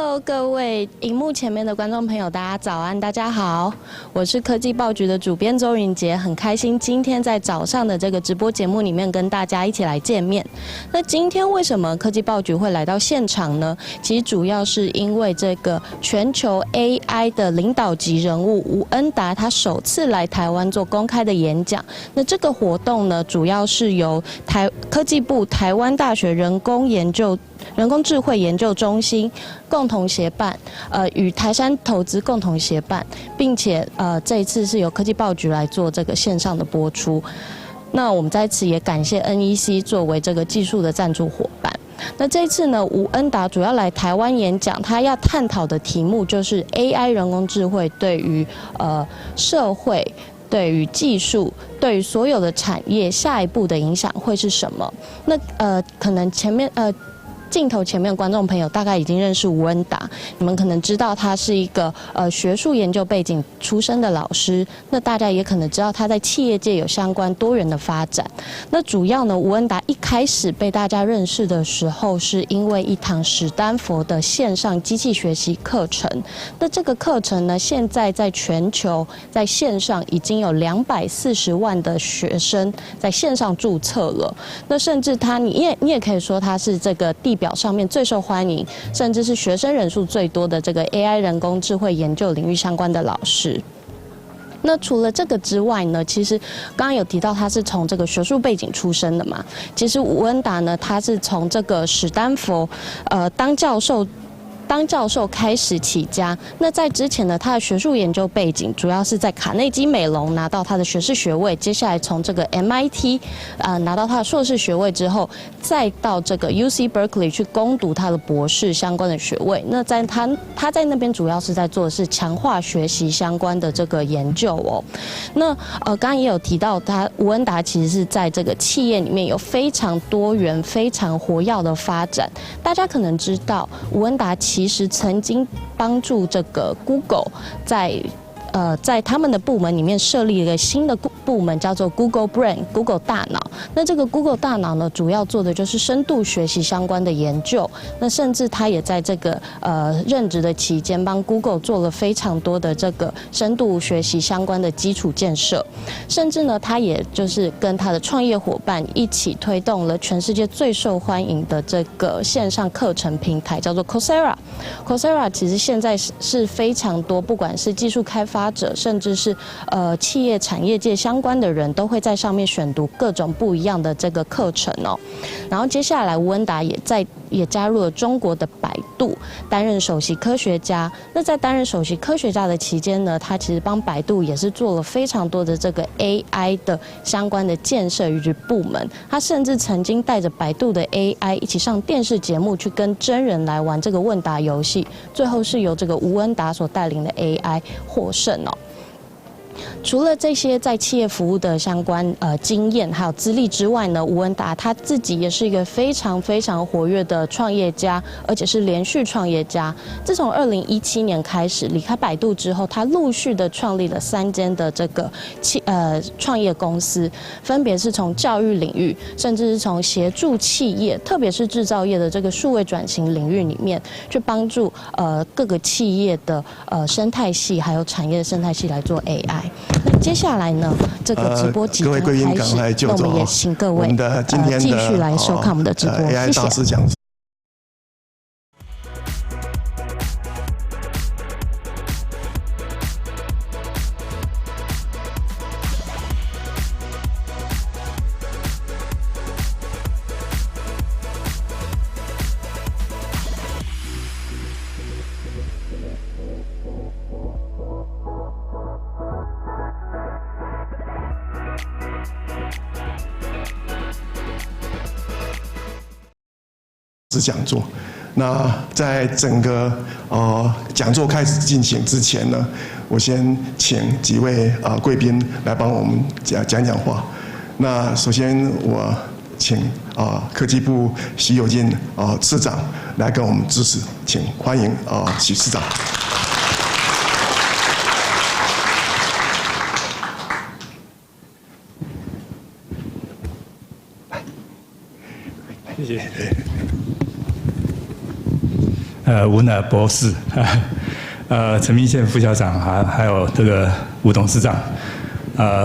Hello， 各位荧幕前面的观众朋友，大家早安，大家好，我是科技报局的主编周云杰，很开心今天在早上的这个直播节目里面跟大家一起来见面。那今天为什么科技报局会来到现场呢？其实主要是因为这个全球 AI 的领导级人物吴恩达他首次来台湾做公开的演讲。那这个活动呢，主要是由科技部台湾大学人工智慧研究中心共同协办，与台山投资共同协办，并且这一次是由科技报局来做这个线上的播出。那我们在此也感谢 NEC 作为这个技术的赞助伙伴。那这一次呢，吴恩达主要来台湾演讲，他要探讨的题目就是 AI 人工智慧对于社会、对于技术、对于所有的产业下一步的影响会是什么？那可能镜头前面的观众朋友大概已经认识吴恩达，你们可能知道他是一个学术研究背景出身的老师，那大家也可能知道他在企业界有相关多元的发展。那主要呢，吴恩达一开始被大家认识的时候，是因为一堂史丹佛的线上机器学习课程。那这个课程呢，现在在全球在线上已经有240万的学生在线上注册了。那甚至你也可以说他是这个地表上面最受欢迎，甚至是学生人数最多的这个 AI 人工智慧研究领域相关的老师。那除了这个之外呢，其实刚刚有提到他是从这个学术背景出身的嘛，其实吴恩达呢，他是从这个史丹佛当教授开始起家。那在之前呢，他的学术研究背景主要是在卡内基美隆拿到他的学士学位，接下来从这个 MIT 拿到他的硕士学位之后，再到这个 UC Berkeley 去攻读他的博士相关的学位。那在他在那边主要是在做的是强化学习相关的这个研究哦。那刚刚也有提到吴恩达其实是在这个企业里面有非常多元、非常活跃的发展。大家可能知道吴恩达其实曾经帮助这个 Google 在他们的部门里面设立一个新的部门，叫做 Google Brain 大脑。那这个 Google 大脑呢，主要做的就是深度学习相关的研究。那甚至他也在这个任职的期间，帮 Google 做了非常多的这个深度学习相关的基础建设。甚至呢，他也就是跟他的创业伙伴一起推动了全世界最受欢迎的这个线上课程平台，叫做 Coursera。Coursera 其实现在是非常多，不管是技术开发者，甚至是企业产业界相关的人都会在上面选读各种不一样的这个课程哦。然后接下来吴恩达也加入了中国的百度，担任首席科学家。那在担任首席科学家的期间呢，他其实帮百度也是做了非常多的这个 AI 的相关的建设与部门。他甚至曾经带着百度的 AI 一起上电视节目，去跟真人来玩这个问答游戏，最后是由这个吴恩达所带领的 AI 获胜哦。除了这些在企业服务的相关经验还有资历之外呢，吴恩达他自己也是一个非常非常活跃的创业家，而且是连续创业家。自从2017年开始离开百度之后，他陆续的创立了3间的这个创业公司，分别是从教育领域，甚至是从协助企业，特别是制造业的这个数位转型领域里面，去帮助各个企业的生态系还有产业的生态系来做 AI。那接下来呢，这个直播即将开始，那我们也请各位继续来收看我们的直播，谢谢。讲座。那在整个讲座开始进行之前呢，我先请几位贵宾来帮我们讲话。那首先我请科技部许有进次长来跟我们致辞，请欢迎许次长。谢谢。吴恩达博士，陈明宪副校长，还有这个吴董事长，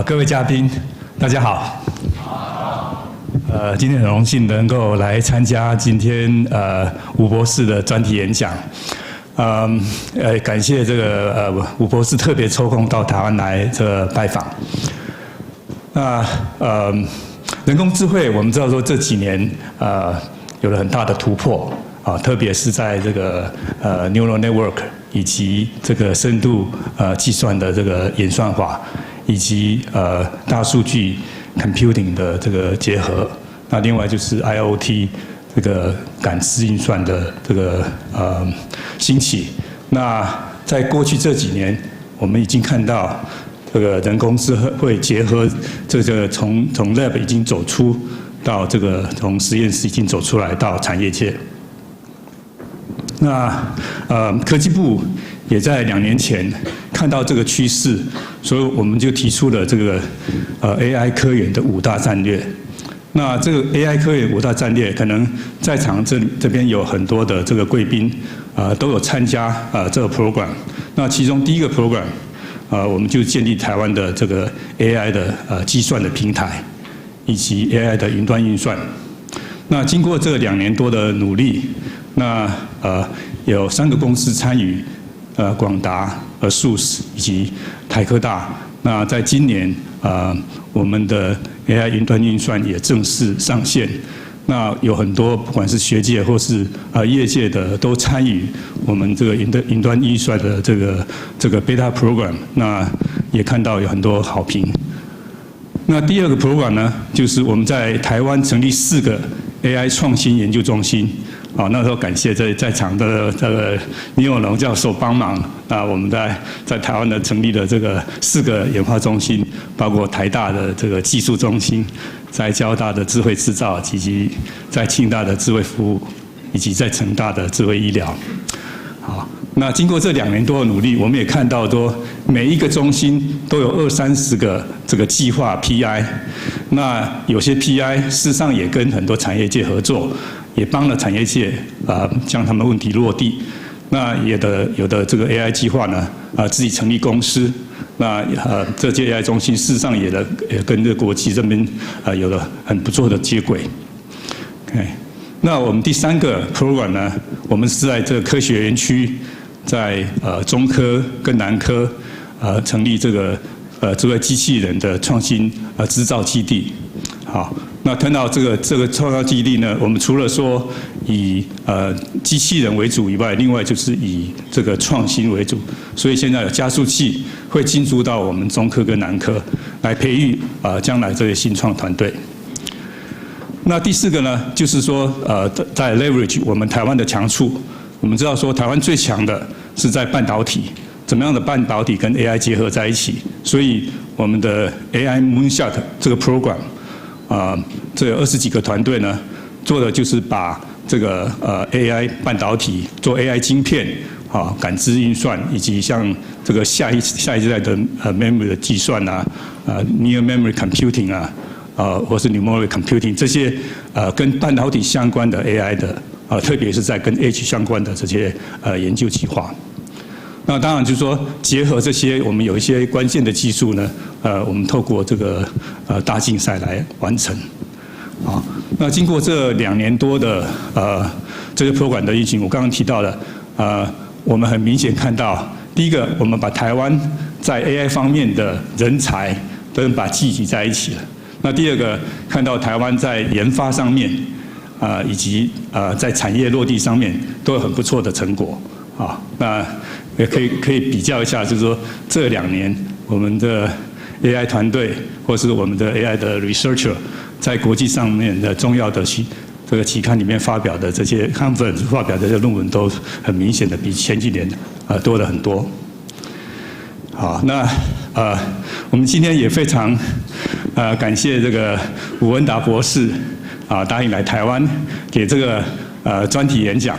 各位嘉宾，大家好。今天很荣幸能够来参加今天吴博士的专题演讲。感谢这个吴博士特别抽空到台湾来这个拜访。那人工智慧，我们知道说这几年有了很大的突破特别是在这个neural network 以及这个深度计算的这个演算法，以及大数据 computing 的这个结合。那另外就是 IoT 这个感知运算的这个兴起。那在过去这几年，我们已经看到这个人工智慧结合这个从 lab 已经走出到这个从实验室已经走出来到产业界。那科技部也在2年前看到这个趋势，所以我们就提出了这个AI 科研的5大战略。那这个 AI 科研5大战略，可能在场这边有很多的这个贵宾都有参加这个 program。那其中第一个 program，我们就建立台湾的这个 AI 的计算的平台，以及 AI 的云端运算。那经过这2年多的努力，那有3个公司参与，广达、SUSE 以及台科大。那在今年我们的 AI 云端运算也正式上线。那有很多不管是学界或是业界的都参与我们这个云端运算的这个 beta program。那也看到有很多好评。那第2个 program 呢，就是我们在台湾成立4个 AI 创新研究中心。那时候感谢在场的这个倪永龙教授帮忙。那我们在台湾的成立了这个4个研发中心，包括台大的这个技术中心，在交大的智慧制造，以及在庆大的智慧服务，以及在成大的智慧医疗。好，那经过这2年多的努力，我们也看到说每一个中心都有20-30个这个计划 PI。那有些 PI 事实上也跟很多产业界合作。也帮了产业界将他们问题落地。那有的这个 AI 计划呢自己成立公司。那这些 AI 中心事实上也跟这国际这边有了很不错的接轨。那我们第3个 program 呢，我们是在这个科学园区，在中科跟南科成立这个智慧机器人的创新制造基地。好。那谈到这个创造基地呢，我们除了说以机器人为主以外，另外就是以这个创新为主。所以现在有加速器会进驻到我们中科跟南科，来培育将来这些新创团队。那第4个呢，就是说在 leverage 我们台湾的强处。我们知道说台湾最强的是在半导体，怎么样的半导体跟 AI 结合在一起？所以我们的 AI Moonshot 这个 program。这有20几个团队呢，做的就是把这个AI 半导体做 AI 晶片感知运算，以及像这个下一世代的memory 的计算near memory computing 或是 numeric computing 这些跟半导体相关的 AI 的特别是在跟 Edge 相关的这些研究计划。那当然就是说，结合这些，我们有一些关键的技术呢，我们透过这个大竞赛来完成。好，那经过这2年多的这个 program 的运行，我刚刚提到了，我们很明显看到，第一个，我们把台湾在 AI 方面的人才都把聚集在一起了。那第2个，看到台湾在研发上面，以及在产业落地上面都有很不错的成果。那也可以比较一下，就是说这2年我们的 AI 团队或是我们的 AI 的 researcher 在国际上面的重要的这个期刊里面发表的这些 conference 发表的这些论文都很明显的比前几年多了很多。好，那我们今天也非常感谢这个吴恩达博士答应来台湾给这个专题演讲。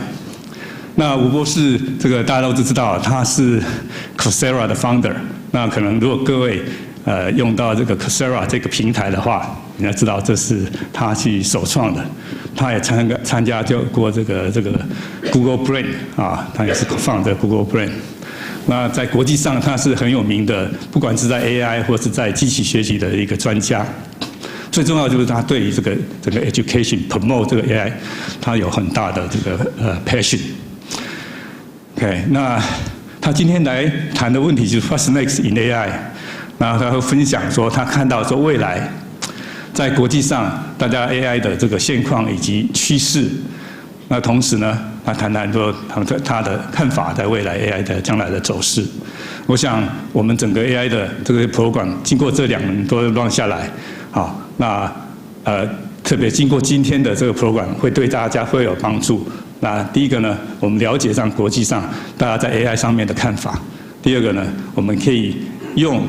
那吴博士，这个大家都知道，他是 Coursera 的 founder。那可能如果各位用到这个 Coursera 这个平台的话，你要知道这是他去首创的。他也参加过这个 Google Brain 啊，他也是放的 Google Brain。那在国际上他是很有名的，不管是在 AI 或是在机器学习的一个专家。最重要就是他对于这个 education promote 这个 AI， 他有很大的这个passion。OK， 那他今天来谈的问题就是 What's next in AI？ 那他会分享说他看到说未来在国际上大家 AI 的这个现况以及趋势。那同时呢，他谈谈说他的看法在未来 AI 的将来的走势。我想我们整个 AI 的这个 program 经过这2年多run下来，好，那特别经过今天的这个 program 会对大家会有帮助。那第一个呢，我们了解上国际上大家在 AI 上面的看法；第二个呢，我们可以用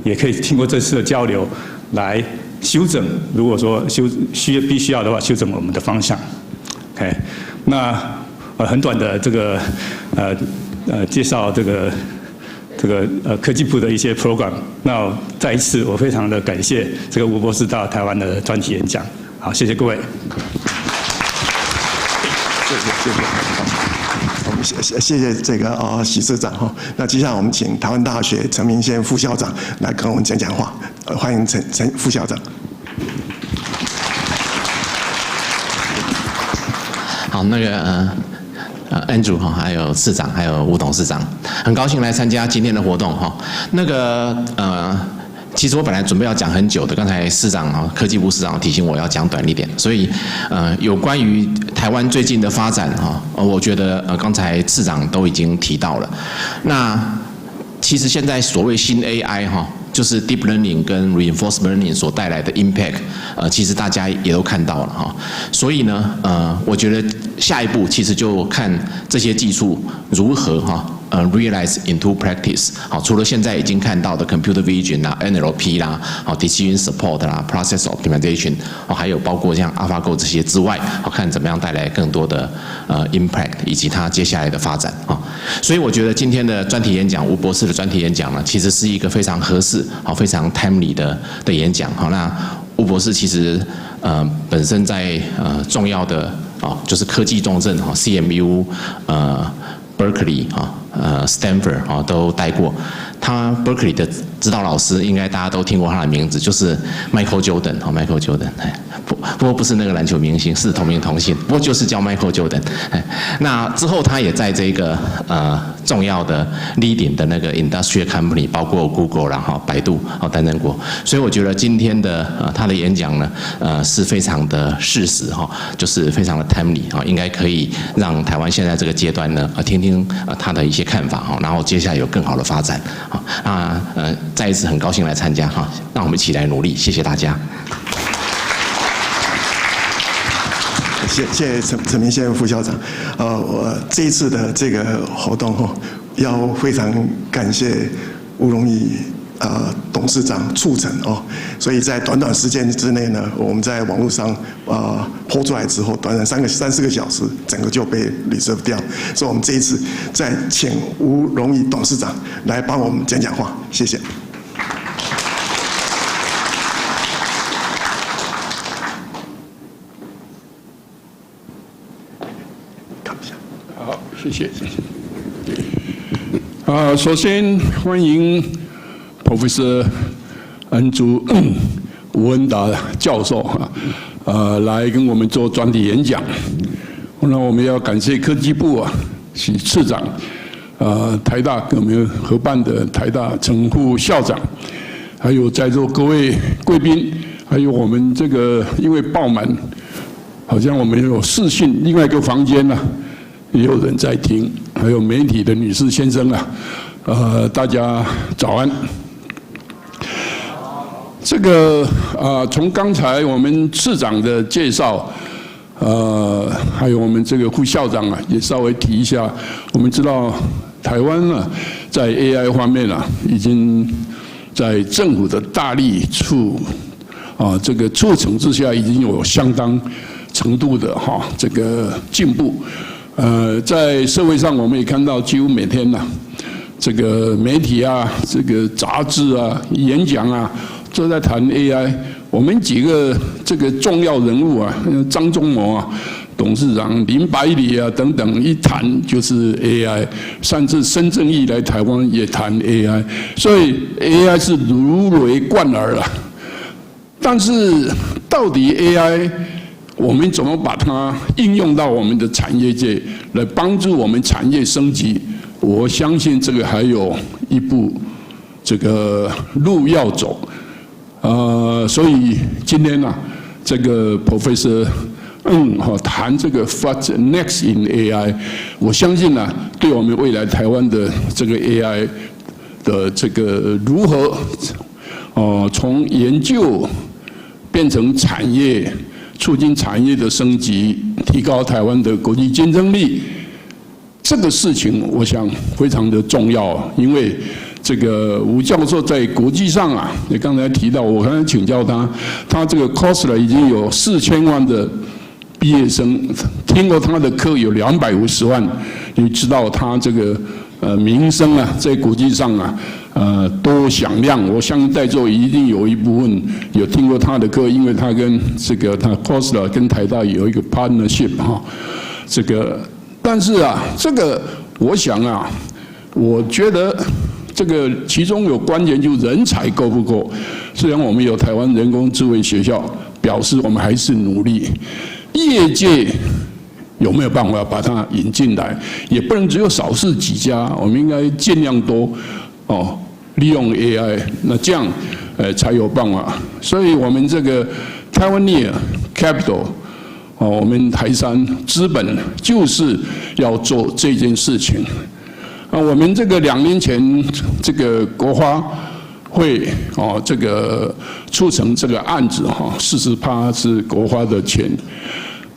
也可以经过这次的交流来修整，如果说必须要的话，修整我们的方向。OK， 那很短的这个介绍这个科技部的一些 program。那再一次我非常的感谢这个吴博士到台湾的专题演讲。好，谢谢各位。谢谢。我们谢谢这个许社长哈。那接下来我们请台湾大学陈明宪副校长来跟我们讲话。欢迎陈副校长。好，那个Andrew 哈，还有市长，还有吴董事长，很高兴来参加今天的活动哈。那个其实我本来准备要讲很久的，刚才市长哈，科技部市长提醒我要讲短一点，所以有关于台湾最近的发展哈，我觉得刚才市长都已经提到了。那其实现在所谓新 AI 哈，就是 deep learning 跟 reinforcement learning 所带来的 impact， 其实大家也都看到了哈。所以呢，我觉得下一步其实就看这些技术如何哈realize into practice。好，除了现在已经看到的 computer vision 啦、NLP 啦、decision support 啦、process optimization， 还有包括像 AlphaGo 这些之外，看怎么样带来更多的impact 以及它接下来的发展啊。所以我觉得今天的专题演讲，吴博士的专题演讲呢，其实是一个非常合适、非常 timely 的演讲。好，那吴博士其实本身在重要的就是科技重镇CMU Berkeley Stanford 都待过。他 Berkeley 的指导老师应该大家都听过他的名字，就是 Michael Jordan。Michael Jordan， 不过不是那个篮球明星，是同名同姓，不过就是叫 Michael Jordan。那之后他也在这个重要的 leading 的那个 industrial company， 包括 Google 啦、百度担任过。所以我觉得今天的他的演讲呢，是非常的适时就是非常的 timely 应该可以让台湾现在这个阶段呢，听听他的一些看法然后接下来有更好的发展。那再一次很高兴来参加让我们一起来努力，谢谢大家。谢谢陈明宪副校长。我这一次的这个活动要非常感谢吴荣义董事长促成所以在短短时间之内呢，我们在网络上播出来之后，短短3、4个小时，整个就被 reserve 掉。所以我们这一次再请吴荣义董事长来帮我们讲话，谢谢。好，谢谢。首先欢迎 Professor 吴恩达教授来跟我们做专题演讲。那我们要感谢科技部许次长，台大跟我们合办的台大陈副校长，还有在座各位贵宾，还有我们这个因为爆满，好像我们有视讯另外一个房间也有人在听，还有媒体的女士先生大家早安。这个从刚才我们次长的介绍，还有我们这个副校长也稍微提一下。我们知道台湾在 AI 方面已经在政府的大力这个促成之下，已经有相当程度的这个进步。在社会上我们也看到，几乎每天这个媒体这个杂志演讲都在谈 AI， 我们几个这个重要人物啊，张忠谋啊，董事长林百里啊等等，一谈就是 AI， 甚至申正义来台湾也谈 AI， 所以 AI 是如雷贯耳啊。但是到底 AI 我们怎么把它应用到我们的产业界，来帮助我们产业升级？我相信这个还有一步这个路要走。所以今天呢，这个 Professor 谈这个 What's next in AI， 我相信呢，对我们未来台湾的这个 AI 的这个如何从研究变成产业，促进产业的升级，提高台湾的国际竞争力，这个事情我想非常的重要，因为这个吴教授在国际上啊，你刚才提到，我刚才请教他，他这个 Course 已经有4000万的毕业生听过他的课，有250万，你知道他这个名声啊，在国际上啊，多响亮。我相信在座一定有一部分有听过他的课，因为他跟这个他 Course 跟台大有一个 partnership 哈，这个，但是啊，这个我想啊，我觉得。这个其中有关键就是人才够不够。虽然我们有台湾人工智慧学校，表示我们还是努力。业界有没有办法把它引进来？也不能只有少数几家，我们应该尽量多利用 AI， 那这样才有办法。所以我们这个台湾 Capital， 我们台山资本就是要做这件事情。我们这个2年前，这个国发会这个促成这个案子40%是国发的钱，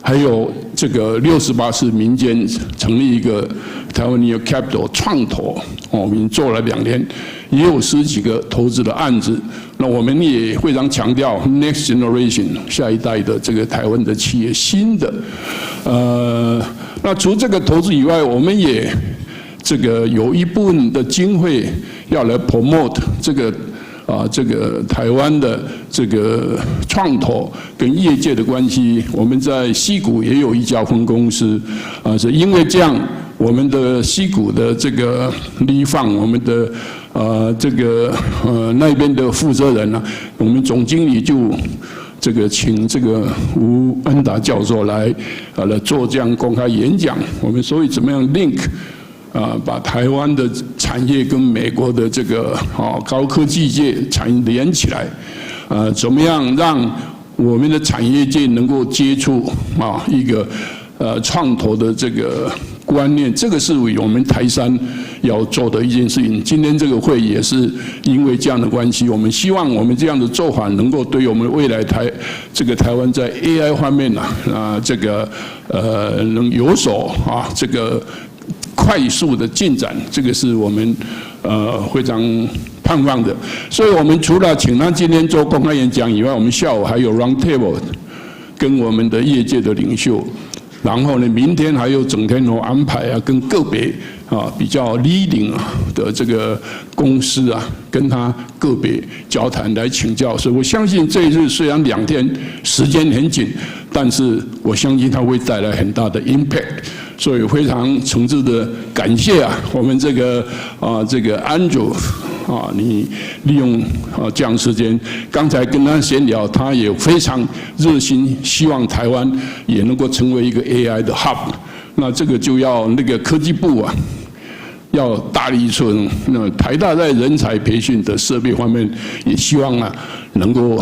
还有这个68%是民间成立一个台湾 Capital 创投，我们做了2年，也有10几个投资的案子。那我们也非常强调 Next Generation 下一代的这个台湾的企业新的，那除这个投资以外，我们也这个有一部分的经费要来 promote 这个台湾的这个创投跟业界的关系。我们在矽谷也有一家分公司，是因为这样，我们的矽谷的这个立放，我们的这个那边的负责人呢，我们总经理就这个请这个吴恩达教授来做这样公开演讲。我们所以怎么样 link？把台湾的产业跟美国的这个高科技界产业连起来，怎么样让我们的产业界能够接触一个创投的这个观念，这个是我们台山要做的一件事情。今天这个会也是因为这样的关系，我们希望我们这样的做法能够对我们未来台湾在 AI 方面这个能有所这个快速的进展，这个是我们非常盼望的。所以我们除了请他今天做公开演讲以外，我们下午还有 round table 跟我们的业界的领袖，然后呢，明天还有整天的安排啊，跟个别比较 leading 的这个公司啊，跟他个别交谈来请教。所以我相信这一次虽然2天时间很紧，但是我相信它会带来很大的 impact。所以非常诚挚的感谢我们这个Andrew你利用这样时间，刚才跟他闲聊，他也非常热心，希望台湾也能够成为一个 AI 的 hub。那这个就要那个科技部要大力做。那台大在人才培训的设备方面，也希望能够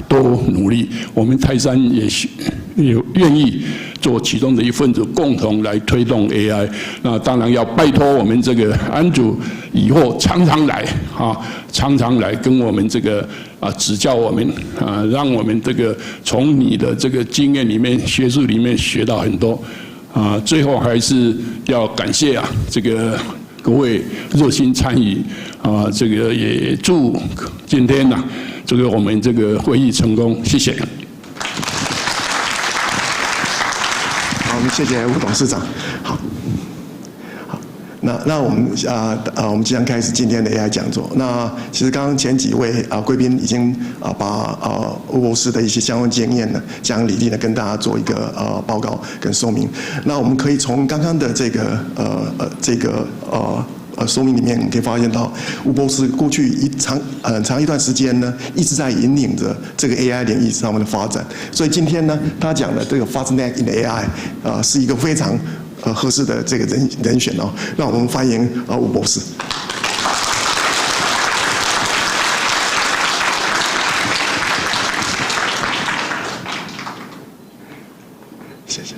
多努力。我们台山也愿意做其中的一份子，共同来推动 AI。那当然要拜托我们这个安主以后常常来跟我们这个指教我们让我们这个从你的这个经验里面、学术里面学到很多。最后还是要感谢这个各位热心参与这个也祝今天这个我们这个会议成功，谢谢。好，我们谢谢吴董事长。好，那我们即将开始今天的 AI 讲座。那其实刚刚前几位贵宾已经把吴博士的一些相关经验呢，讲理念呢跟大家做一个报告跟说明。那我们可以从刚刚的这个说明里面，我们可以发现到吴博士过去很长一段时间呢，一直在引领着这个 AI 领域上面的发展。所以今天呢，他讲的这个 Fastnet in AI 是一个非常合适的这个人选哦。让我们欢迎吴博士。谢谢，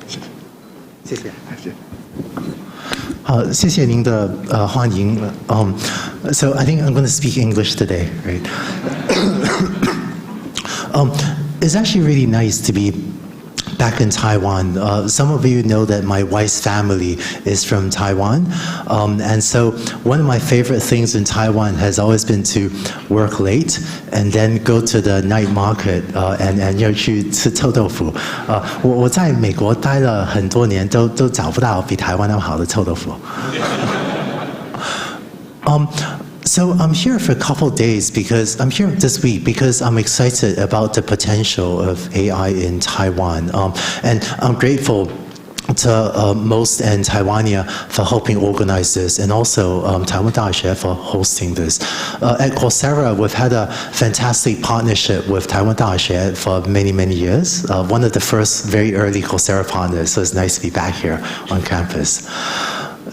谢谢，谢谢，谢谢。好，谢谢您的欢迎。So I think I'm going to speak English today, right? It's actually really nice to be back in Taiwan. Some of you know that my wife's family is from Taiwan. And so one of my favorite things in Taiwan has always been to work late and then go to the night market and 要去吃臭豆腐。我在美国待了很多年，都找不到比台湾那么好的臭豆腐。So I'm here for a couple of days because I'm here this week because I'm excited about the potential of AI in Taiwan. And I'm grateful to Most and Taiwania for helping organize this, and also Taiwan Daxue for hosting this. At Coursera, we've had a fantastic partnership with Taiwan Daxue for many, many years. One of the first very early Coursera partners, so it's nice to be back here on campus.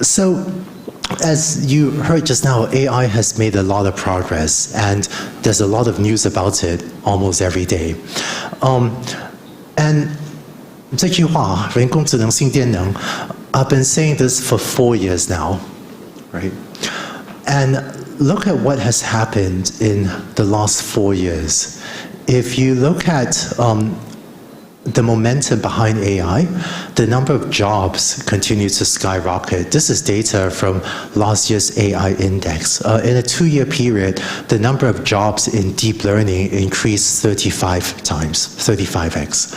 So, as you heard just now, AI has made a lot of progress, and there's a lot of news about it almost every day. And 这句话，人工智能、新电能, I've been saying this for 4 years now, right? And look at what has happened in the last 4 years. If you look at the momentum behind AI, the number of jobs continues to skyrocket. This is data from last year's AI index. In a 2-year period, the number of jobs in deep learning increased 35 times, 35x.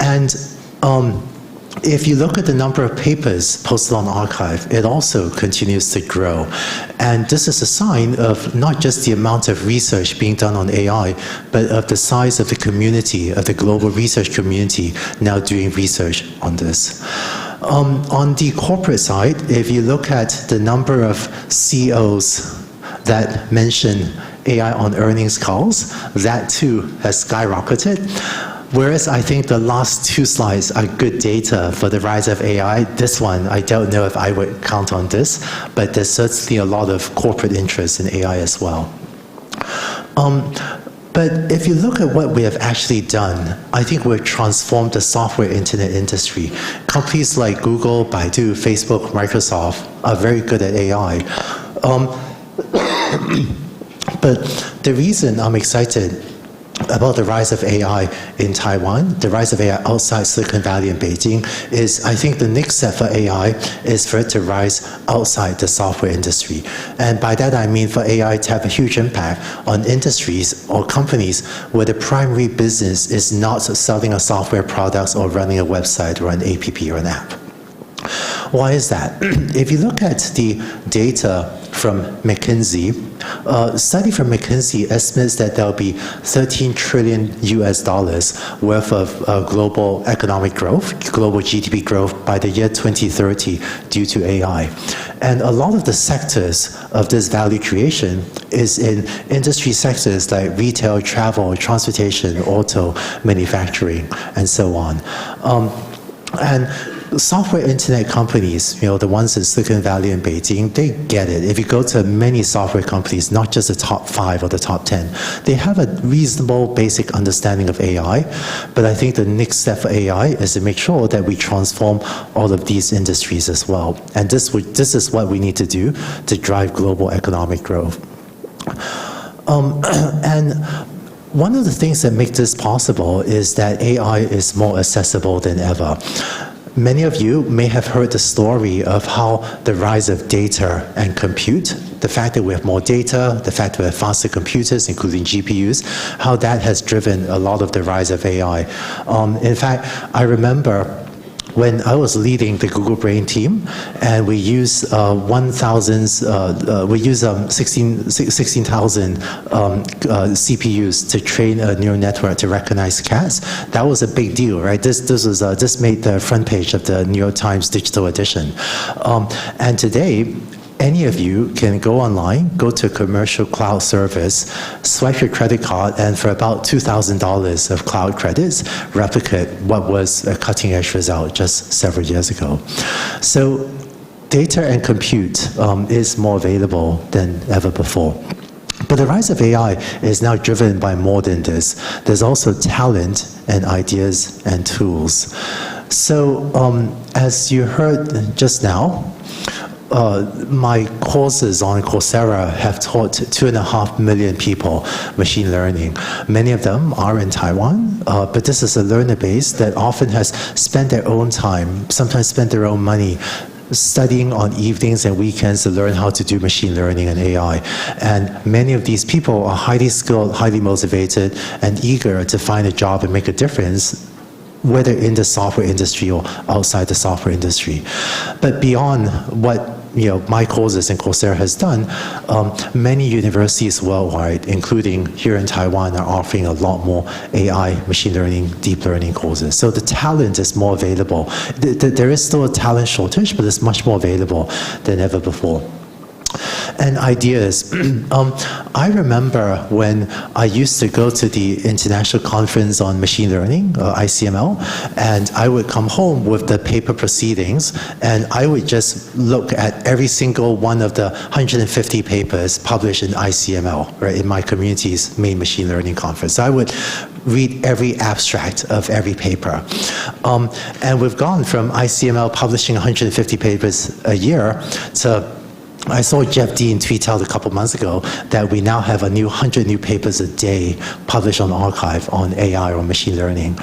And if you look at the number of papers posted on arXiv, it also continues to grow. And this is a sign of not just the amount of research being done on AI, but of the size of the community, of the global research community now doing research on this. On the corporate side, if you look at the number of CEOs that mention AI on earnings calls, that too has skyrocketed. Whereas I think the last 2 slides are good data for the rise of AI. This one, I don't know if I would count on this, but there's certainly a lot of corporate interest in AI as well. But if you look at what we have actually done, I think we've transformed the software internet industry. Companies like Google, Baidu, Facebook, Microsoft are very good at AI. But the reason I'm excited about the rise of AI in Taiwan, the rise of AI outside Silicon Valley and Beijing, is I think the next step for AI is for it to rise outside the software industry. And by that I mean for AI to have a huge impact on industries or companies where the primary business is not selling a software product or running a website or an app or an app. Why is that? If you look at the data from McKinsey, a study from McKinsey estimates that there will be $13 trillion worth of global economic growth, global GDP growth by the year 2030 due to AI. And a lot of the sectors of this value creation is in industry sectors like retail, travel, transportation, auto, manufacturing, and so on. And software internet companies, the ones in Silicon Valley and Beijing, they get it. If you go to many software companies, not just the top 5 or the top 10, they have a reasonable basic understanding of AI. But I think the next step for AI is to make sure that we transform all of these industries as well. And this is what we need to do to drive global economic growth. And one of the things that make this possible is that AI is more accessible than ever. Many of you may have heard the story of how the rise of data and compute, the fact that we have more data, the fact that we have faster computers, including GPUs, how that has driven a lot of the rise of AI. In fact, I remember when I was leading the Google Brain team, and we use 16,000 CPUs to train a neural network to recognize cats. That was a big deal, right? This made the front page of the New York Times digital edition. And today, any of you can go online, go to a commercial cloud service, swipe your credit card, and for about $2,000 of cloud credits, replicate what was a cutting-edge result just several years ago. So data and compute is more available than ever before. But the rise of AI is now driven by more than this. There's also talent and ideas and tools. So as you heard just now, my courses on Coursera have taught 2.5 million people machine learning. Many of them are in Taiwan, but this is a learner base that often has spent their own time, sometimes spent their own money, studying on evenings and weekends to learn how to do machine learning and AI. And many of these people are highly skilled, highly motivated, and eager to find a job and make a difference, whether in the software industry or outside the software industry. But beyond what my courses and Coursera has done, many universities worldwide, including here in Taiwan, are offering a lot more AI, machine learning, deep learning courses. So the talent is more available. There is still a talent shortage, but it's much more available than ever before. And ideas. I remember when I used to go to the International Conference on Machine Learning, ICML, and I would come home with the paper proceedings, and I would just look at every single one of the 150 papers published in ICML, right, in my community's main machine learning conference. So I would read every abstract of every paper. And we've gone from ICML publishing 150 papers a year to, I saw Jeff Dean tweet out a couple months ago that we now have 100 new papers a day published on arXiv on AI or machine learning.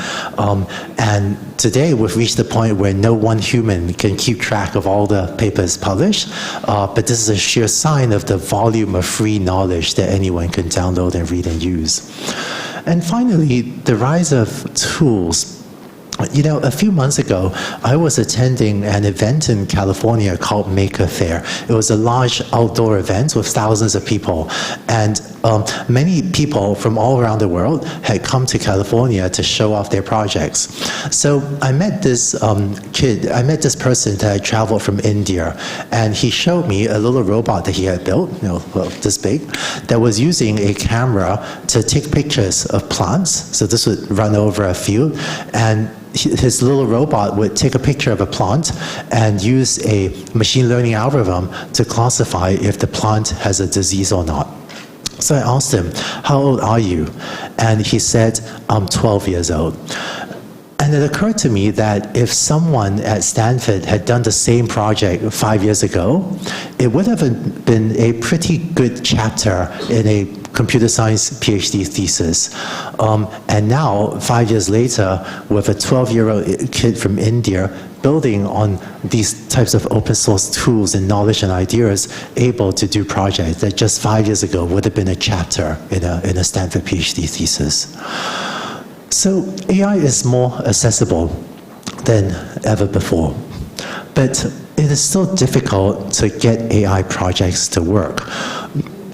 And today we've reached the point where no one human can keep track of all the papers published, but this is a sheer sign of the volume of free knowledge that anyone can download and read and use. And finally, the rise of tools. A few months ago, I was attending an event in California called Maker Faire. It was a large outdoor event with thousands of people. And many people from all around the world had come to California to show off their projects. So I met this person that had traveled from India, and he showed me a little robot that he had built, this big, that was using a camera to take pictures of plants. So this would run over a field, and his little robot would take a picture of a plant and use a machine learning algorithm to classify if the plant has a disease or not. So I asked him, how old are you? And he said, I'm 12 years old. And it occurred to me that if someone at Stanford had done the same project 5 years ago, it would have been a pretty good chapter in a computer science PhD thesis. And now, 5 years later, with a 12-year-old kid from India building on these types of open source tools and knowledge and ideas, able to do projects that just 5 years ago would have been a chapter in a Stanford PhD thesis. So AI is more accessible than ever before, but it is still difficult to get AI projects to work.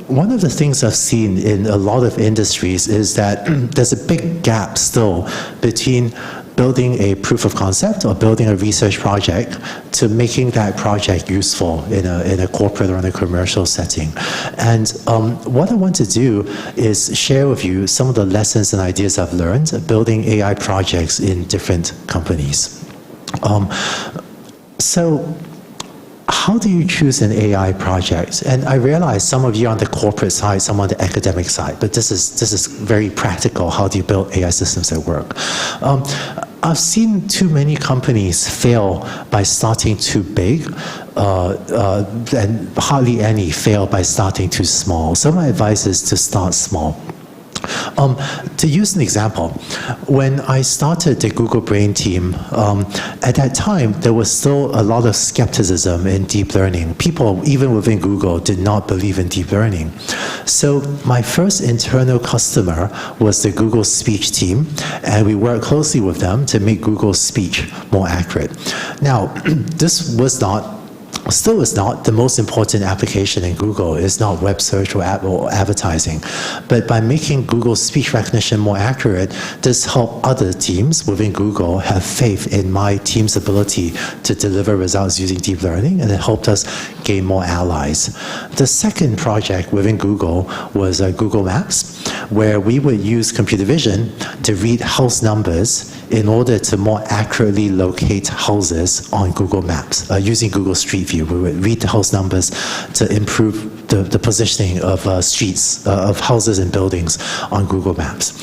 One of the things I've seen in a lot of industries is that there's a big gap still between building a proof of concept or building a research project to making that project useful in a corporate or in a commercial setting. And what I want to do is share with you some of the lessons and ideas I've learned building AI projects in different companies. So how do you choose an AI project? And I realize some of you are on the corporate side, some on the academic side, but this is very practical. How do you build AI systems that work? I've seen too many companies fail by starting too big, and hardly any fail by starting too small. So my advice is to start small. To use an example, when I started the Google Brain team, at that time, there was still a lot of skepticism in deep learning. People, even within Google, did not believe in deep learning. So my first internal customer was the Google Speech team, and we worked closely with them to make Google Speech more accurate. Now, this was still is not the most important application in Google. It's not web search or advertising. But by making Google speech recognition more accurate, this helped other teams within Google have faith in my team's ability to deliver results using deep learning, and it helped us gain more allies. The second project within Google was Google Maps, where we would use computer vision to read house numbers in order to more accurately locate houses on Google Maps. Using Google Street View, we would read the house numbers to improve the positioning of streets, of houses and buildings on Google Maps.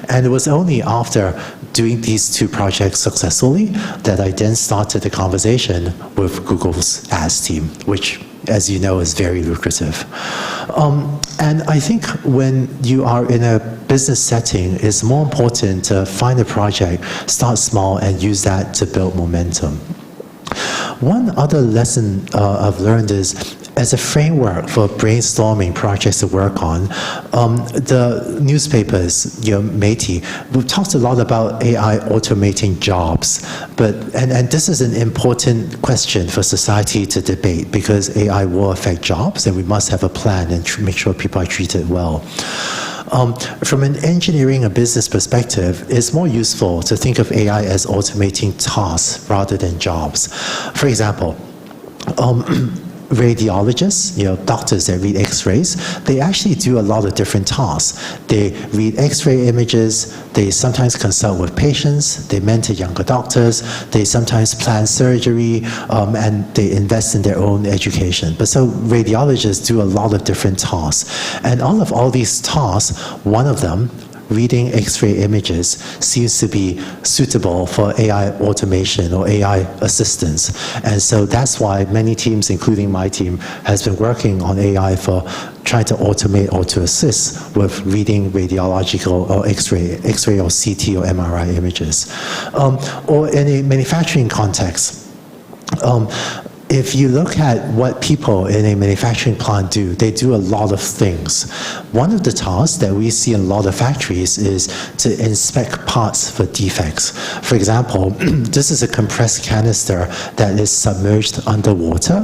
And it was only after doing these two projects successfully that I then started the conversation with Google's ads team, which, as you know, is very lucrative. And I think when you are in a business setting, it's more important to find a project, start small, and use that to build momentum. One other lesson I've learned is, as a framework for brainstorming projects to work on, the newspapers, Métis, we've talked a lot about AI automating jobs, and this is an important question for society to debate, because AI will affect jobs, and we must have a plan and make sure people are treated well. From an engineering and business perspective, it's more useful to think of AI as automating tasks rather than jobs. For example, radiologists, doctors that read x-rays, they actually do a lot of different tasks. They read x-ray images, they sometimes consult with patients, they mentor younger doctors, they sometimes plan surgery, and they invest in their own education. But so radiologists do a lot of different tasks. And all these tasks, one of them, reading X-ray images, seems to be suitable for AI automation or AI assistance. And so that's why many teams, including my team, has been working on AI for trying to automate or to assist with reading radiological or X-ray or CT or MRI images. Or in a manufacturing context, if you look at what people in a manufacturing plant do, they do a lot of things. One of the tasks that we see in a lot of factories is to inspect parts for defects. For example, this is a compressed canister that is submerged underwater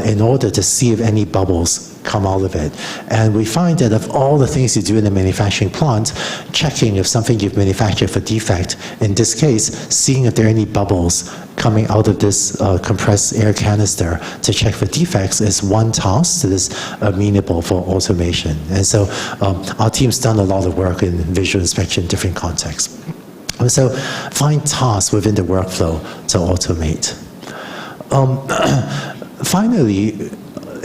in order to see if any bubbles come out of it. And we find that of all the things you do in a manufacturing plant, checking if something you've manufactured for defect, in this case, seeing if there are any bubbles coming out of this compressed air canister to check for defects is one task that is amenable for automation. And so our team's done a lot of work in visual inspection in different contexts. And so find tasks within the workflow to automate. Finally,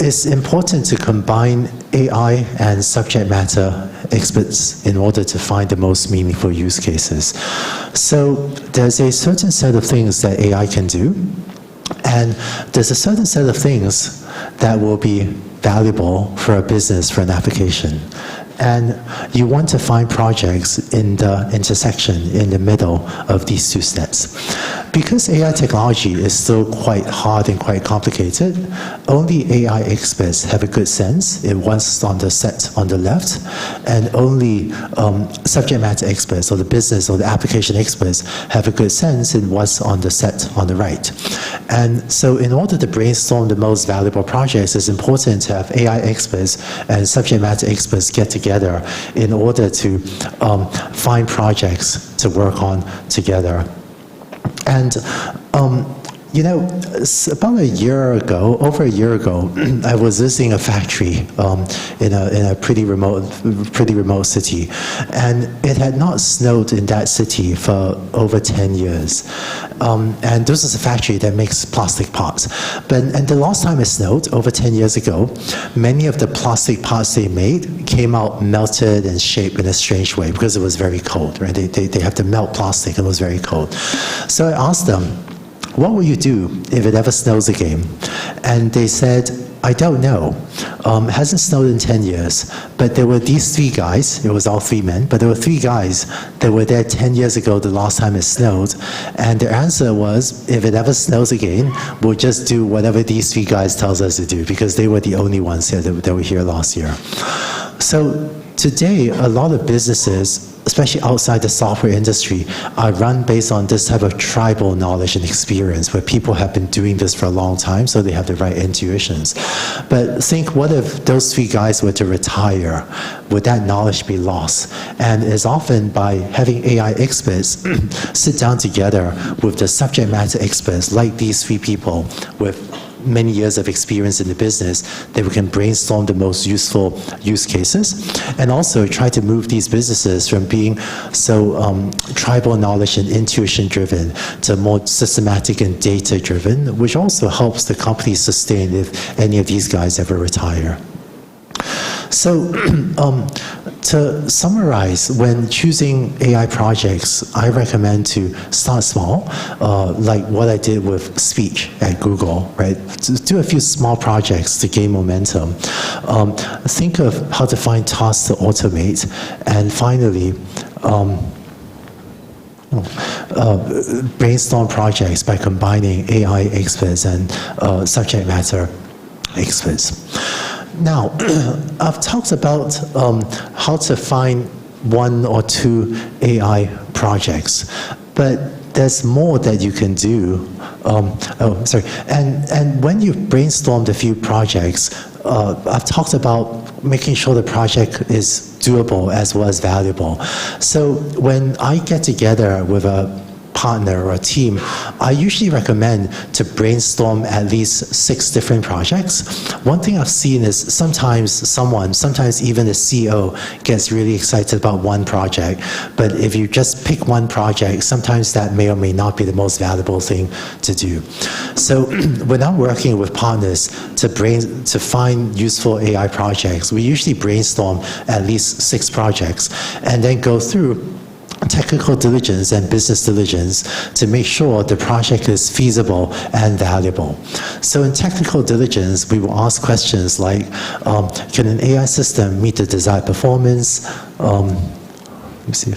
it's important to combine AI and subject matter experts in order to find the most meaningful use cases. So there's a certain set of things that AI can do, and there's a certain set of things that will be valuable for a business, for an application. And you want to find projects in the intersection, in the middle of these two sets. Because AI technology is still quite hard and quite complicated, only AI experts have a good sense in what's on the set on the left, and only subject matter experts or the business or the application experts have a good sense in what's on the set on the right. And so in order to brainstorm the most valuable projects, it's important to have AI experts and subject matter experts get together in order to find projects to work on together. And about a year ago, over a year ago, I was visiting a factory in a pretty remote city, and it had not snowed in that city for over 10 years. And this is a factory that makes plastic parts. And the last time it snowed, over 10 years ago, many of the plastic parts they made came out melted and shaped in a strange way because it was very cold, right? They have to melt plastic, and it was very cold. So I asked them, what will you do if it ever snows again? And they said, I don't know. It hasn't snowed in 10 years, but there were these 3 guys, it was all 3 men, but there were 3 guys that were there 10 years ago the last time it snowed, and their answer was, if it ever snows again, we'll just do whatever these 3 guys tells us to do, because they were the only ones here that were here last year. So today, a lot of businesses, especially outside the software industry, are run based on this type of tribal knowledge and experience, where people have been doing this for a long time, so they have the right intuitions. But think, what if those 3 guys were to retire? Would that knowledge be lost? And it's often by having AI experts sit down together with the subject matter experts, like these 3 people with many years of experience in the business, that we can brainstorm the most useful use cases, and also try to move these businesses from being so tribal knowledge and intuition driven to more systematic and data driven, which also helps the company sustain if any of these guys ever retire. So to summarize, when choosing AI projects, I recommend to start small, like what I did with speech at Google, right? To do a few small projects to gain momentum. Think of how to find tasks to automate, and finally, brainstorm projects by combining AI experts and subject matter experts. Now, I've talked about how to find 1 or 2 AI projects, but there's more that you can do. And when you've brainstormed a few projects, I've talked about making sure the project is doable as well as valuable. So when I get together with a partner or a team, I usually recommend to brainstorm at least 6 different projects. One thing I've seen is sometimes even the CEO gets really excited about one project, but if you just pick one project, sometimes that may or may not be the most valuable thing to do. So when I'm working with partners to find useful AI projects, we usually brainstorm at least 6 projects and then go through technical diligence and business diligence to make sure the project is feasible and valuable. So in technical diligence, we will ask questions like, can an AI system meet the desired performance? Let me see.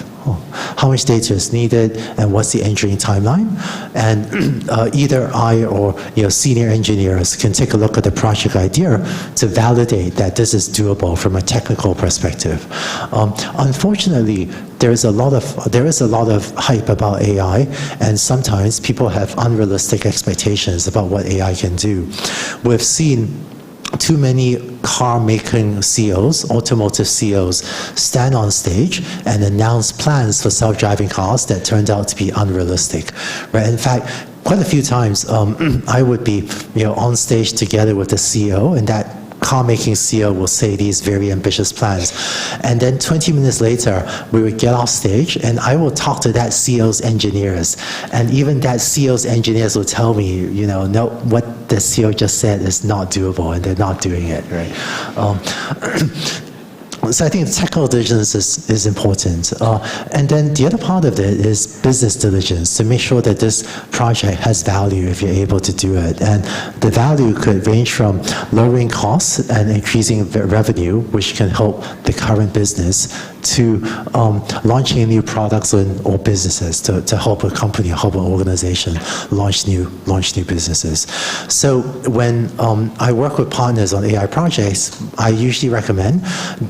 How much data is needed, and what's the engineering timeline? And either I or senior engineers can take a look at the project idea to validate that this is doable from a technical perspective. Unfortunately, there is a lot of hype about AI, and sometimes people have unrealistic expectations about what AI can do. We've seen too many car-making CEOs, automotive CEOs, stand on stage and announce plans for self-driving cars that turned out to be unrealistic, right? In fact, quite a few times, I would be, on stage together with the CEO, and that car-making CEO will say these very ambitious plans. And then 20 minutes later, we would get off stage, and I will talk to that CEO's engineers. And even that CEO's engineers will tell me, no, what the CEO just said is not doable, and they're not doing it, right? So I think technical diligence is important. And then the other part of it is business diligence, to make sure that this project has value if you're able to do it. And the value could range from lowering costs and increasing revenue, which can help the current business, to launching new products or businesses to help a company, help an organization launch new businesses. So when I work with partners on AI projects, I usually recommend,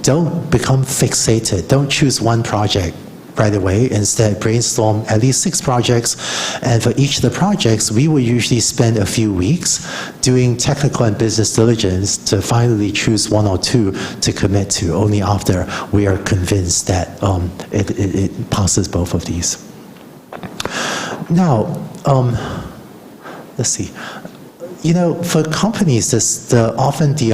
don't become fixated. Don't choose one project right away. Instead, brainstorm at least 6 projects. And for each of the projects, we will usually spend a few weeks doing technical and business diligence to finally choose 1 or 2 to commit to, only after we are convinced that it passes both of these. Now, let's see. For companies, often the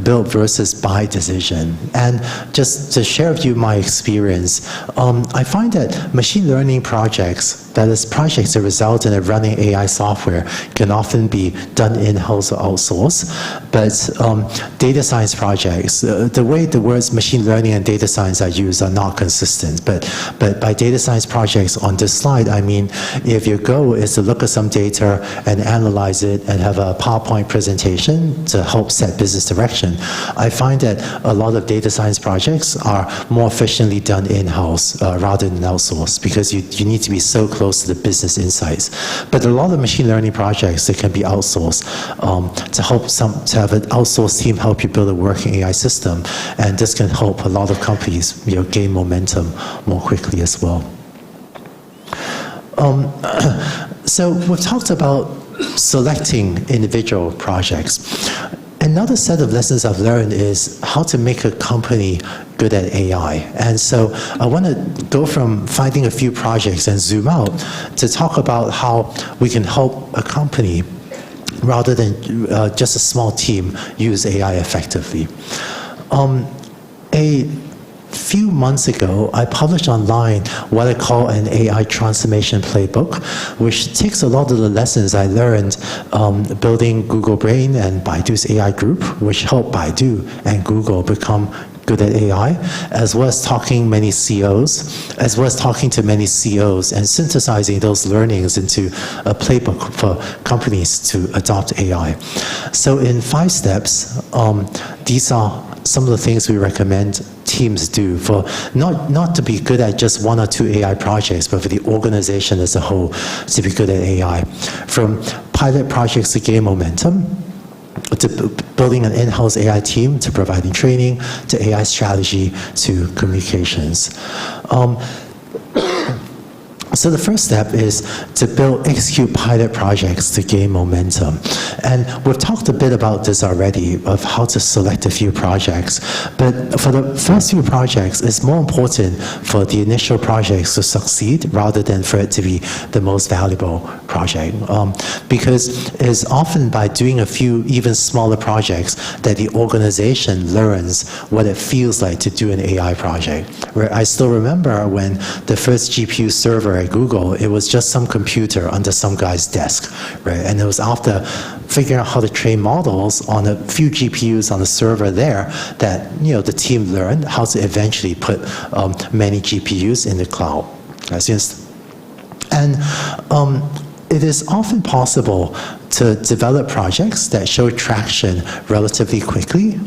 build versus buy decision. And just to share with you my experience, I find that machine learning projects that is, projects that result in a running AI software can often be done in-house or outsourced. But data science projects, the way the words machine learning and data science are used are not consistent. But by data science projects on this slide, I mean if your goal is to look at some data and analyze it and have a PowerPoint presentation to help set business direction, I find that a lot of data science projects are more efficiently done in-house rather than outsourced, because you need to be so close to the business insights. But a lot of machine learning projects that can be outsourced to have an outsourced team help you build a working AI system, and this can help a lot of companies gain momentum more quickly as well. So we've talked about selecting individual projects. Another set of lessons I've learned is how to make a company good at AI. And so I want to go from finding a few projects and zoom out to talk about how we can help a company rather than just a small team use AI effectively. A few months ago, I published online what I call an AI transformation playbook, which takes a lot of the lessons I learned building Google Brain and Baidu's AI group, which helped Baidu and Google become good at AI, as well as talking to many CEOs and synthesizing those learnings into a playbook for companies to adopt AI. So in 5 steps, these are some of the things we recommend teams do for not to be good at just 1 or 2 AI projects, but for the organization as a whole to be good at AI. From pilot projects to gain momentum, to building an in-house AI team, to providing training, to AI strategy, to communications. So the first step is to execute pilot projects to gain momentum. And we've talked a bit about this already, of how to select a few projects. But for the first few projects, it's more important for the initial projects to succeed rather than for it to be the most valuable project. Because it's often by doing a few even smaller projects that the organization learns what it feels like to do an AI project. Where I still remember when the first GPU server at Google, it was just some computer under some guy's desk, right? And it was after figuring out how to train models on a few GPUs on the server there that the team learned how to eventually put many GPUs in the cloud. And it is often possible to develop projects that show traction relatively quickly.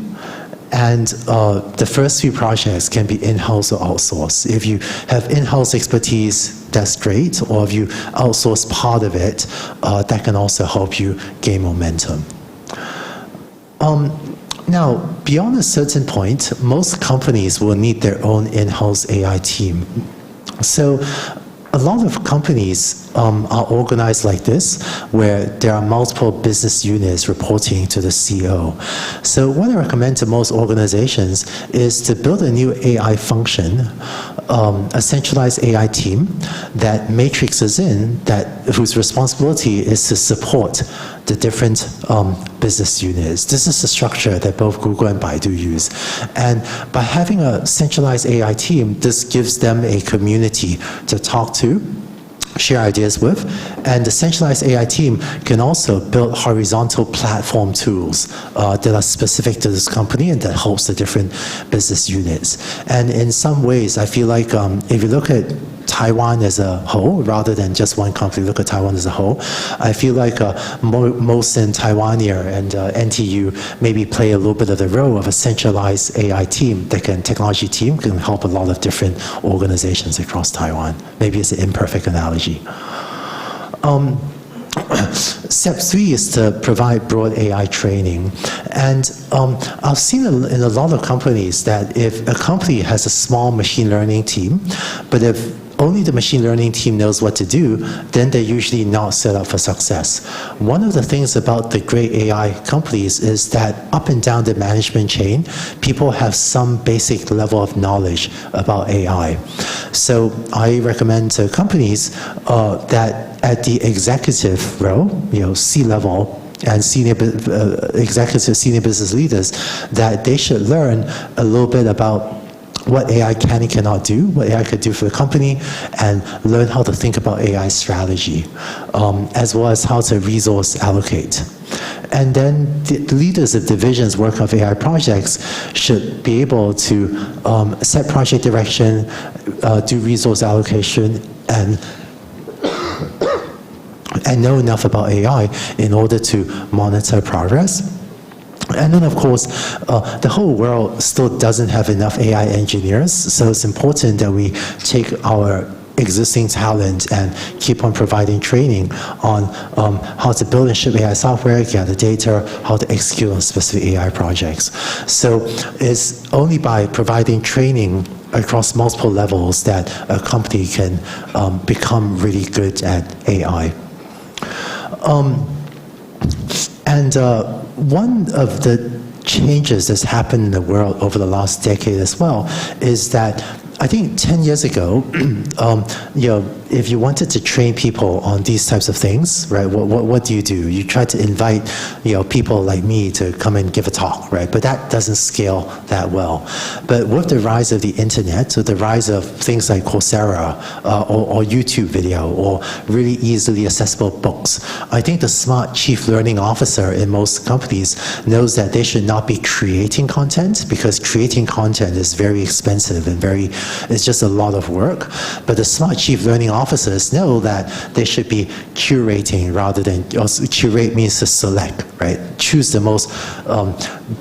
And the first few projects can be in-house or outsourced. If you have in-house expertise, that's great. Or if you outsource part of it, that can also help you gain momentum. Now, beyond a certain point, most companies will need their own in-house AI team. So a lot of companies are organized like this, where there are multiple business units reporting to the CEO. So what I recommend to most organizations is to build a new AI function, a centralized AI team that matrixes in, whose responsibility is to support the different business units. This is the structure that both Google and Baidu use. And by having a centralized AI team, this gives them a community to talk to, share ideas with, and the centralized AI team can also build horizontal platform tools that are specific to this company and that helps the different business units. And in some ways, I feel like if you look at Taiwan as a whole, rather than just one company, look at Taiwan as a whole, I feel like most in Taiwan here and NTU maybe play a little bit of the role of a centralized AI team technology team can help a lot of different organizations across Taiwan. Maybe it's an imperfect analogy. Step 3 is to provide broad AI training. And I've seen in a lot of companies that if a company has a small machine learning team, but if only the machine learning team knows what to do, then they're usually not set up for success. One of the things about the great AI companies is that up and down the management chain, people have some basic level of knowledge about AI. So I recommend to companies that at the executive role, C-level, and senior executives, senior business leaders, that they should learn a little bit about what AI can and cannot do, what AI could do for the company, and learn how to think about AI strategy, as well as how to resource allocate. And then the leaders of divisions working on AI projects should be able to set project direction, do resource allocation, and know enough about AI in order to monitor progress. And then, of course, the whole world still doesn't have enough AI engineers, so it's important that we take our existing talent and keep on providing training on how to build and ship AI software, gather data, how to execute on specific AI projects. So it's only by providing training across multiple levels that a company can become really good at AI. One of the changes that's happened in the world over the last decade as well is that I think 10 years ago, if you wanted to train people on these types of things, right, what do? You try to invite, people like me to come and give a talk, right? But that doesn't scale that well. But with the rise of the internet, so the rise of things like Coursera or YouTube video or really easily accessible books, I think the smart chief learning officer in most companies knows that they should not be creating content, because creating content is very expensive and it's just a lot of work. But the smart chief learning officers know that they should be curating rather than, curate means to select, right? Choose the most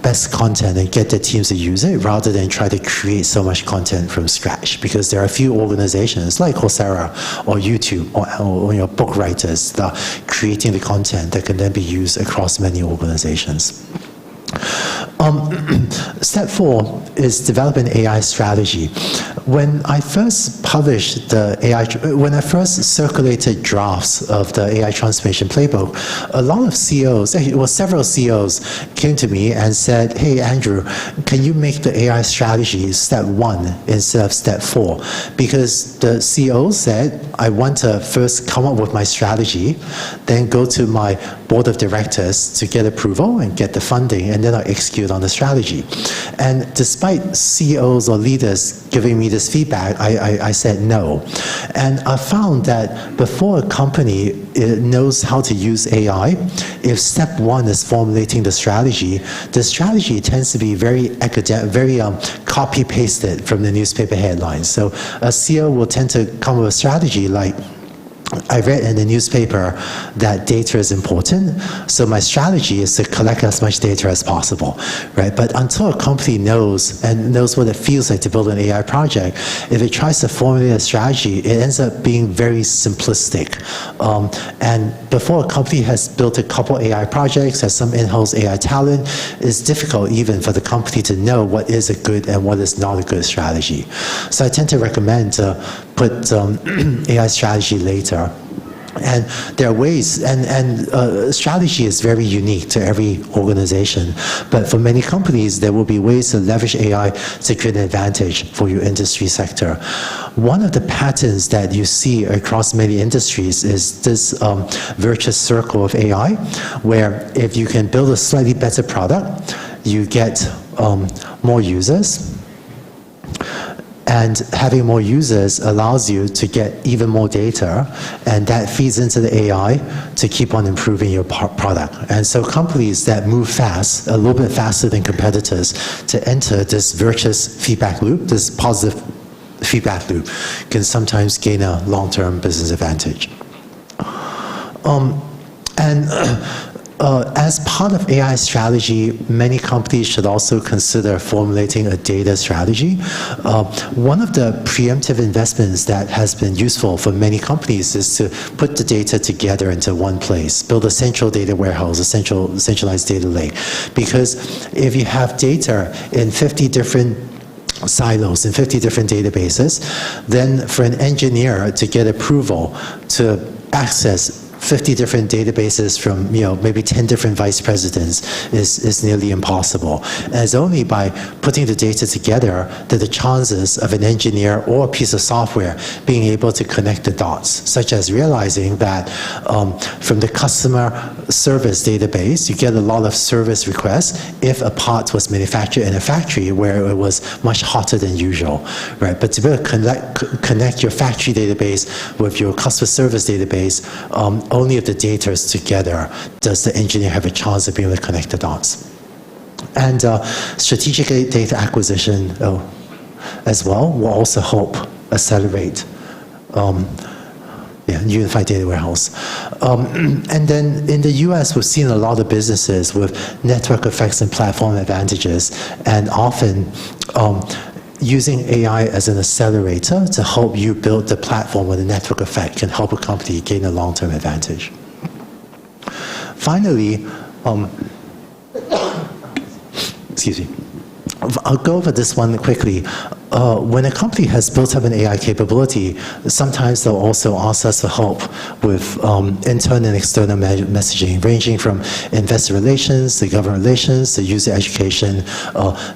best content and get the teams to use it rather than try to create so much content from scratch, because there are a few organizations like Coursera or YouTube or book writers that are creating the content that can then be used across many organizations. Step 4 is develop an AI strategy. When I first published when I first circulated drafts of the AI transformation playbook, a lot of CEOs, several CEOs came to me and said, "Hey Andrew, can you make the AI strategy step 1 instead of step 4? Because the CEO said, I want to first come up with my strategy, then go to my board of directors to get approval and get the funding, and then I'll execute on the strategy." And despite CEOs or leaders giving me this feedback, I said no. And I found that before a company knows how to use AI, if step 1 is formulating the strategy tends to be very academic, very copy-pasted from the newspaper headlines. So a CEO will tend to come up with a strategy like, I read in the newspaper that data is important, so my strategy is to collect as much data as possible, right? But until a company knows what it feels like to build an AI project, if it tries to formulate a strategy, it ends up being very simplistic. And before a company has built a couple AI projects, has some in-house AI talent, it's difficult even for the company to know what is a good and what is not a good strategy. So I tend to recommend to put AI strategy later. And there are ways, and strategy is very unique to every organization. But for many companies, there will be ways to leverage AI to create an advantage for your industry sector. One of the patterns that you see across many industries is this virtuous circle of AI, where if you can build a slightly better product, you get more users. And having more users allows you to get even more data, and that feeds into the AI to keep on improving your product. And so companies that move fast, a little bit faster than competitors, to enter this virtuous feedback loop, this positive feedback loop, can sometimes gain a long-term business advantage. As part of AI strategy, many companies should also consider formulating a data strategy. One of the preemptive investments that has been useful for many companies is to put the data together into one place, build a central data warehouse, a centralized data lake. Because if you have data in 50 different silos in 50 different databases, then for an engineer to get approval to access 50 different databases from maybe 10 different vice presidents is nearly impossible. And it's only by putting the data together that the chances of an engineer or a piece of software being able to connect the dots, such as realizing that from the customer service database, you get a lot of service requests if a part was manufactured in a factory where it was much hotter than usual, right? But to be able to connect your factory database with your customer service database, only if the data is together does the engineer have a chance of being able to connect the dots. And strategic data acquisition as well will also help accelerate unified data warehouse. And then in the US, we've seen a lot of businesses with network effects and platform advantages, and often using AI as an accelerator to help you build the platform where the network effect can help a company gain a long-term advantage. Finally, excuse me. I'll go over this one quickly. When a company has built up an AI capability, sometimes they'll also ask us for help with internal and external messaging, ranging from investor relations to government relations to user education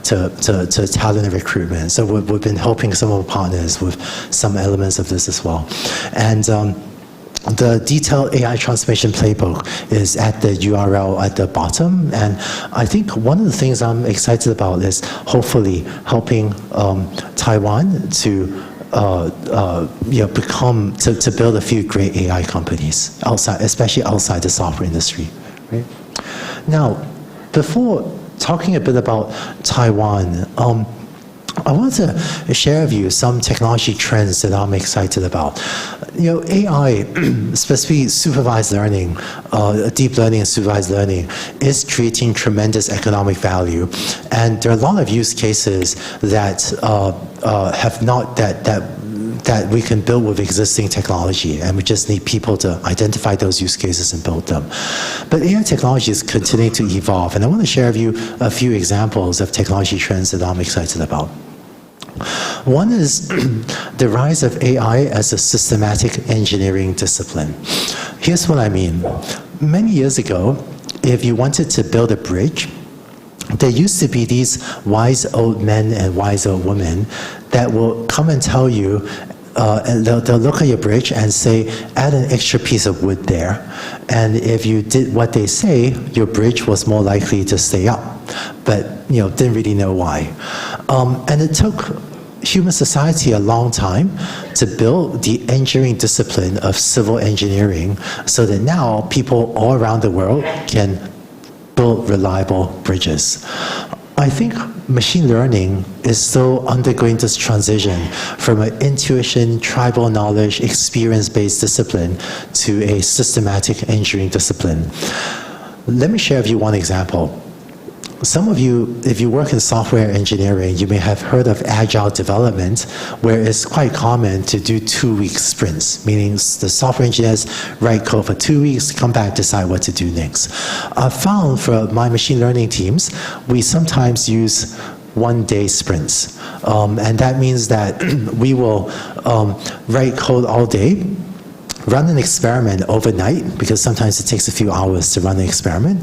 to talent and recruitment. So we've been helping some of our partners with some elements of this as well. And the detailed AI transformation playbook is at the URL at the bottom, and I think one of the things I'm excited about is hopefully helping Taiwan to to build a few great AI companies outside, especially outside the software industry. Right? Now, before talking a bit about Taiwan, I want to share with you some technology trends that I'm excited about. AI, specifically supervised learning, deep learning and supervised learning, is creating tremendous economic value. And there are a lot of use cases that that we can build with existing technology, and we just need people to identify those use cases and build them. But AI technology is continuing to evolve, and I want to share with you a few examples of technology trends that I'm excited about. One is the rise of AI as a systematic engineering discipline. Here's what I mean. Many years ago, if you wanted to build a bridge, there used to be these wise old men and wise old women that will come and tell you, and they'll look at your bridge and say, add an extra piece of wood there. And if you did what they say, your bridge was more likely to stay up. But didn't really know why. And it took human society a long time to build the engineering discipline of civil engineering so that now people all around the world can build reliable bridges. I think machine learning is still undergoing this transition from an intuition, tribal knowledge, experience-based discipline to a systematic engineering discipline. Let me share with you one example. Some of you, if you work in software engineering, you may have heard of agile development, where it's quite common to do 2-week sprints, meaning the software engineers write code for 2 weeks, come back, decide what to do next. I've found for my machine learning teams, we sometimes use 1-day sprints. And that means that we will write code all day, run an experiment overnight, because sometimes it takes a few hours to run an experiment,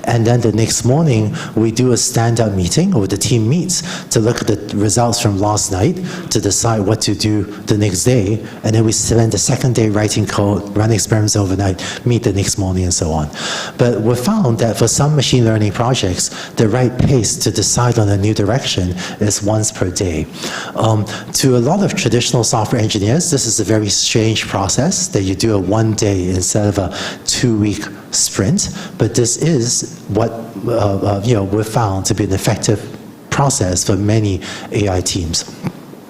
and then the next morning we do a stand-up meeting, or the team meets to look at the results from last night to decide what to do the next day, and then we spend the second day writing code, run experiments overnight, meet the next morning, and so on. But we found that for some machine learning projects, the right pace to decide on a new direction is once per day. To a lot of traditional software engineers, this is a very strange process that you do a 1-day instead of a 2-week sprint, but this is what we've found to be an effective process for many AI teams.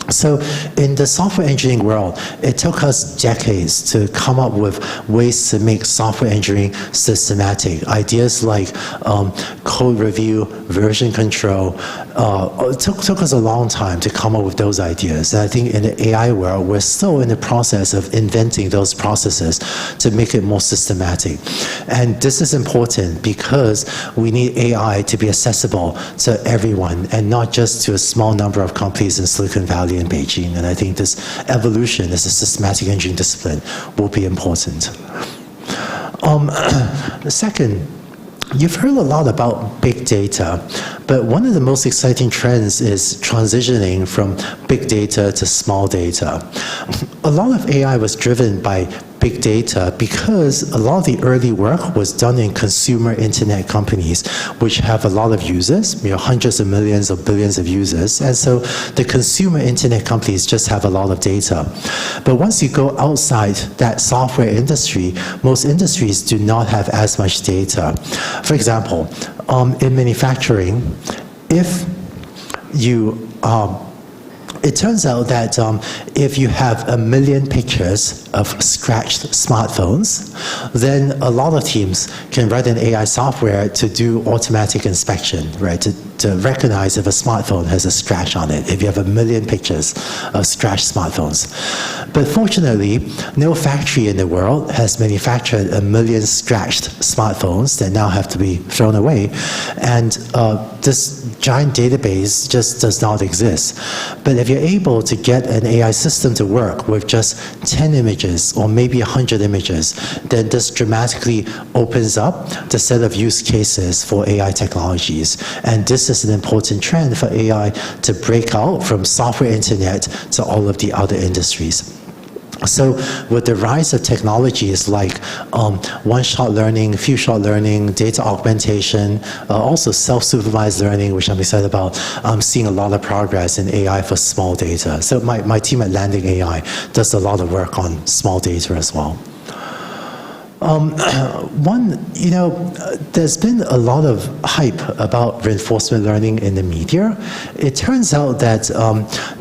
So in the software engineering world, it took us decades to come up with ways to make software engineering systematic. Ideas like code review, version control. It took us a long time to come up with those ideas. And I think in the AI world, we're still in the process of inventing those processes to make it more systematic. And this is important because we need AI to be accessible to everyone and not just to a small number of companies in Silicon Valley and Beijing. And I think this evolution as a systematic engineering discipline will be important. Second, you've heard a lot about big data, but one of the most exciting trends is transitioning from big data to small data. A lot of AI was driven by big data because a lot of the early work was done in consumer internet companies, which have a lot of users, hundreds of millions or billions of users, and so the consumer internet companies just have a lot of data. But once you go outside that software industry, most industries do not have as much data. For example, in manufacturing, if you it turns out that if you have 1 million pictures of scratched smartphones, then a lot of teams can write an AI software to do automatic inspection, right? To recognize if a smartphone has a scratch on it, if you have 1 million pictures of scratched smartphones. But fortunately, no factory in the world has manufactured 1 million scratched smartphones that now have to be thrown away. And this giant database just does not exist. But if you're able to get an AI system to work with just 10 images or maybe 100 images, then this dramatically opens up the set of use cases for AI technologies. And this is an important trend for AI to break out from software internet to all of the other industries. So with the rise of technologies like one-shot learning, few-shot learning, data augmentation, also self-supervised learning, which I'm excited about, I'm seeing a lot of progress in AI for small data. So my team at Landing AI does a lot of work on small data as well. There's been a lot of hype about reinforcement learning in the media. It turns out that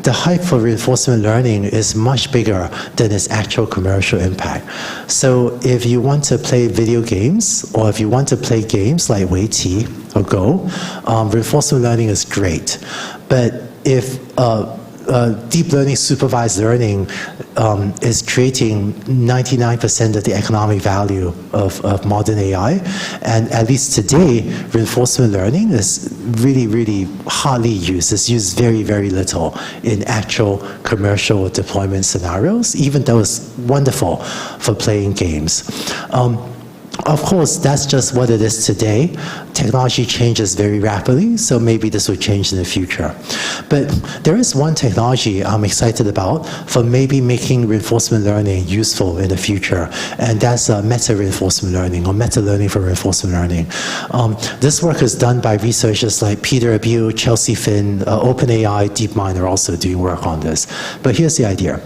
the hype for reinforcement learning is much bigger than its actual commercial impact. So if you want to play video games, or if you want to play games like Weiqi or Go, reinforcement learning is great. But if deep learning supervised learning is creating 99% of the economic value of modern AI. And at least today, reinforcement learning is really, really hardly used. It's used very, very little in actual commercial deployment scenarios, even though it's wonderful for playing games. Of course, that's just what it is today. Technology changes very rapidly, so maybe this will change in the future. But there is one technology I'm excited about for maybe making reinforcement learning useful in the future, and that's meta-reinforcement learning, or meta-learning for reinforcement learning. This work is done by researchers like Peter Abiu, Chelsea Finn, OpenAI, DeepMind are also doing work on this. But here's the idea.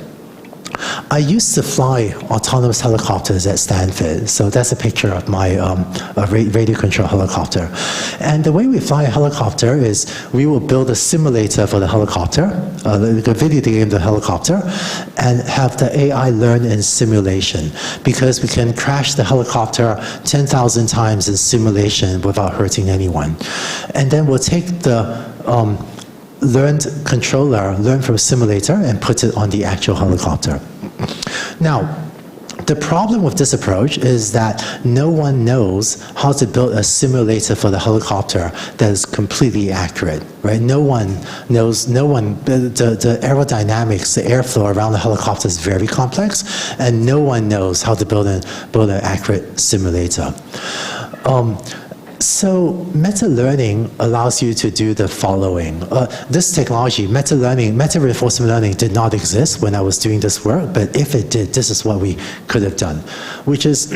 I used to fly autonomous helicopters at Stanford, so that's a picture of my radio control helicopter. And the way we fly a helicopter is we will build a simulator for the helicopter, like a video game of the helicopter, and have the AI learn in simulation, because we can crash the helicopter 10,000 times in simulation without hurting anyone. And then we'll take the learned controller, learn from a simulator, and put it on the actual helicopter. Now, the problem with this approach is that no one knows how to build a simulator for the helicopter that is completely accurate, right? No one knows, the aerodynamics, the airflow around the helicopter is very complex, and no one knows how to build an accurate simulator. So meta-learning allows you to do the following. This technology, meta-reinforcement learning did not exist when I was doing this work, but if it did, this is what we could have done, which is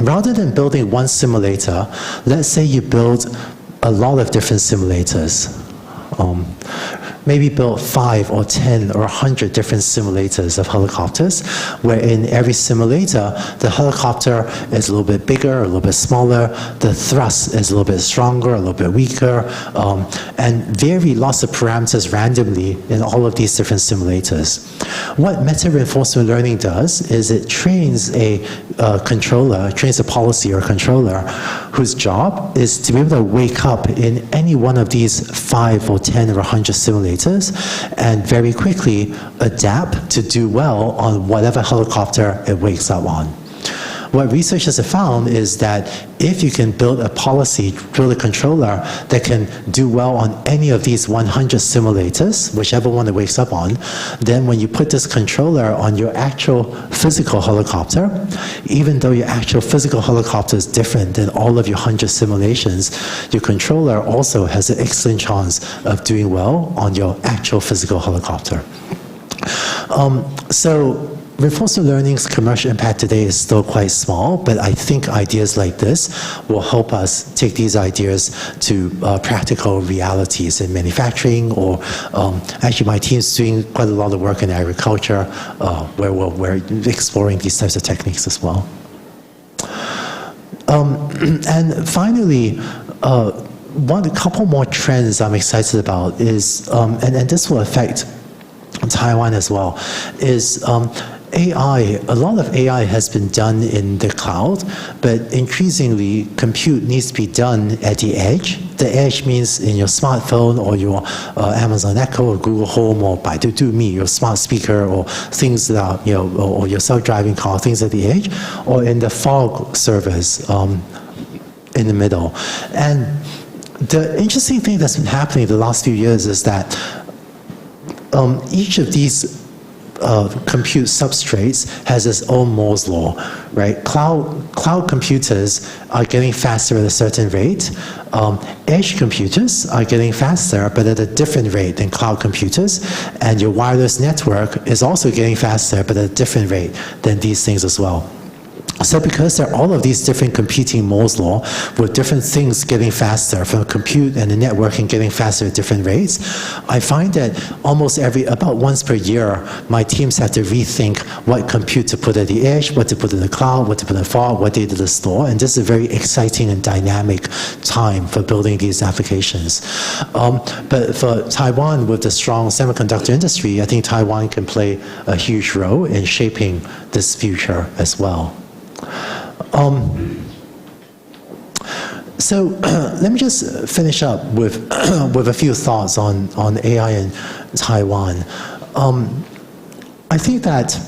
rather than building one simulator, let's say you build a lot of different simulators. Maybe build 5 or 10 or 100 different simulators of helicopters, where in every simulator, the helicopter is a little bit bigger, a little bit smaller, the thrust is a little bit stronger, a little bit weaker, and vary lots of parameters randomly in all of these different simulators. What meta-reinforcement learning does is it trains a controller, trains a policy or controller whose job is to be able to wake up in any one of these 5 or 10 or 100 simulators and very quickly adapt to do well on whatever helicopter it wakes up on. what researchers have found is that if you can build a policy, build a controller that can do well on any of these 100 simulators, whichever one it wakes up on, then when you put this controller on your actual physical helicopter, even though your actual physical helicopter is different than all of your 100 simulations, your controller also has an excellent chance of doing well on your actual physical helicopter. So reinforcement learning's commercial impact today is still quite small, but I think ideas like this will help us take these ideas to practical realities in manufacturing, or actually my team's doing quite a lot of work in agriculture, where we're exploring these types of techniques as well. And finally, a couple more trends I'm excited about is, and this will affect Taiwan as well, is AI. A lot of AI has been done in the cloud, but increasingly compute needs to be done at the edge. The edge means in your smartphone or your Amazon Echo or Google Home or Baidu DuMi, your smart speaker, or things that are, or your self-driving car, things at the edge, or in the fog servers in the middle. And the interesting thing that's been happening the last few years is that each of these compute substrates has its own Moore's law, right? Cloud computers are getting faster at a certain rate. Edge computers are getting faster, but at a different rate than cloud computers. And your wireless network is also getting faster, but at a different rate than these things as well. So because there are all of these different competing Moore's law with different things getting faster, from compute and the networking getting faster at different rates, I find that almost about once per year, my teams have to rethink what compute to put at the edge, what to put in the cloud, what to put in the fog, what data to store. And this is a very exciting and dynamic time for building these applications. But for Taiwan, with the strong semiconductor industry, I think Taiwan can play a huge role in shaping this future as well. So let me just finish up with a few thoughts on AI in Taiwan. I think that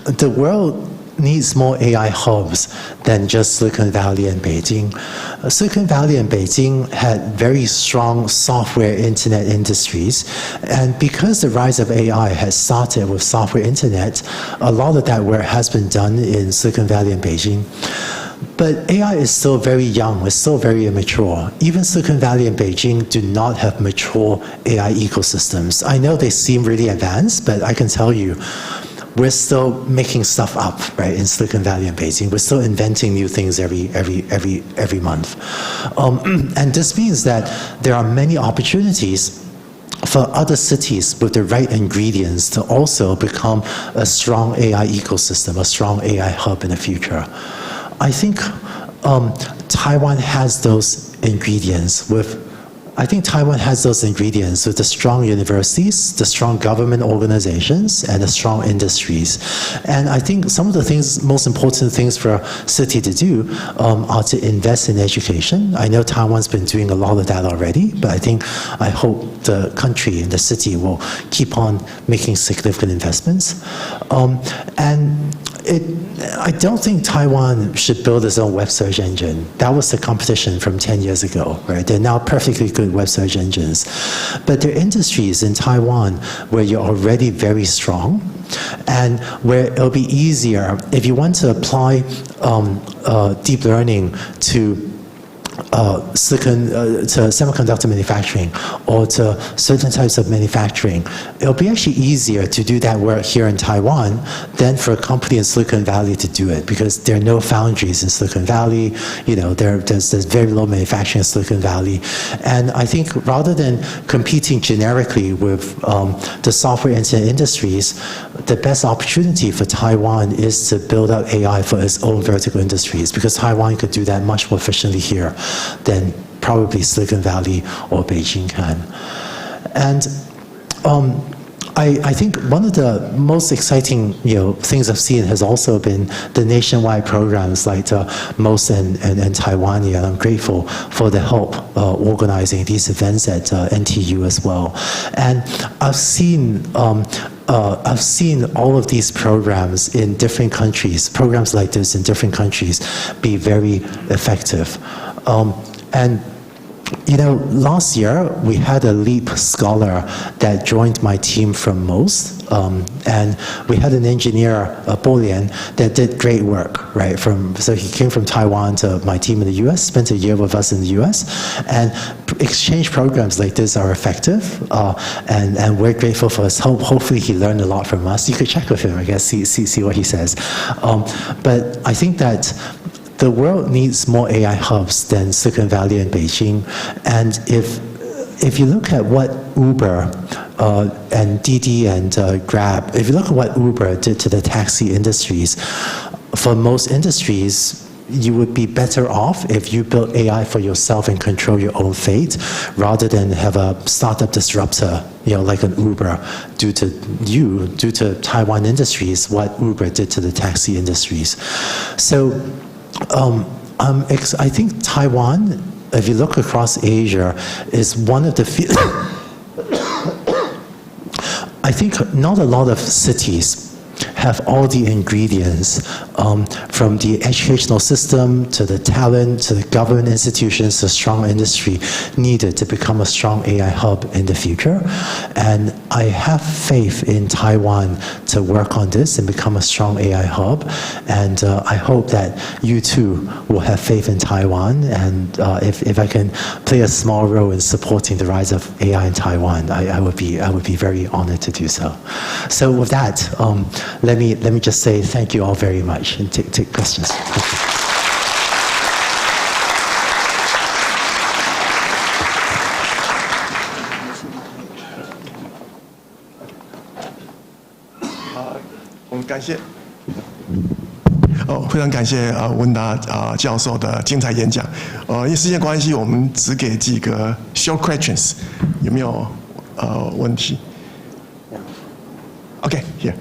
the world needs more AI hubs than just Silicon Valley and Beijing. Silicon Valley and Beijing had very strong software internet industries, and because the rise of AI has started with software internet, a lot of that work has been done in Silicon Valley and Beijing. But AI is still very young, it's still very immature. Even Silicon Valley and Beijing do not have mature AI ecosystems. I know they seem really advanced, but I can tell you, we're still making stuff up, right, in Silicon Valley and Beijing. We're still inventing new things every month. And this means that there are many opportunities for other cities with the right ingredients to also become a strong AI ecosystem, a strong AI hub in the future. I think Taiwan has those ingredients with the strong universities, the strong government organizations, and the strong industries. And I think some of the most important things for a city to do are to invest in education. I know Taiwan's been doing a lot of that already, but I hope the country and the city will keep on making significant investments. I don't think Taiwan should build its own web search engine. That was the competition from 10 years ago, right? They're now perfectly good web search engines. But there are industries in Taiwan where you're already very strong, and where it'll be easier if you want to apply deep learning to semiconductor manufacturing or to certain types of manufacturing. It'll be actually easier to do that work here in Taiwan than for a company in Silicon Valley to do it, because there are no foundries in Silicon Valley. There's very low manufacturing in Silicon Valley. And I think rather than competing generically with the software internet industries, the best opportunity for Taiwan is to build out AI for its own vertical industries, because Taiwan could do that much more efficiently here than probably Silicon Valley or Beijing can. And I think one of the most exciting things I've seen has also been the nationwide programs like MOS and Taiwan, and I'm grateful for the help organizing these events at NTU as well. And I've seen all of these programs in different countries, programs like this in different countries, be very effective. And last year we had a LEAP scholar that joined my team from MOS, and we had an engineer, Bolian, that did great work, right? So he came from Taiwan to my team in the U.S., spent a year with us in the U.S., and exchange programs like this are effective, and we're grateful for his help. Hopefully he learned a lot from us. You could check with him, I guess, see what he says. But I think that the world needs more AI hubs than Silicon Valley and Beijing. And if you look at what Uber and Didi and Grab, if you look at what Uber did to the taxi industries, for most industries, you would be better off if you built AI for yourself and control your own fate, rather than have a startup disruptor, like an Uber, due to Taiwan industries, what Uber did to the taxi industries. So, I think Taiwan, if you look across Asia, is one of the few. I think not a lot of cities have all the ingredients, from the educational system to the talent to the government institutions to strong industry needed to become a strong AI hub in the future. And I have faith in Taiwan to work on this and become a strong AI hub. And I hope that you too will have faith in Taiwan. And if I can play a small role in supporting the rise of AI in Taiwan, I would be very honored to do so. So with that, let me just say thank you all very much and take questions. Thank you.非常感谢温达教授的精彩演讲。因为时间关系，我们只给几个 short questions， 有没有问题 ？Okay, here.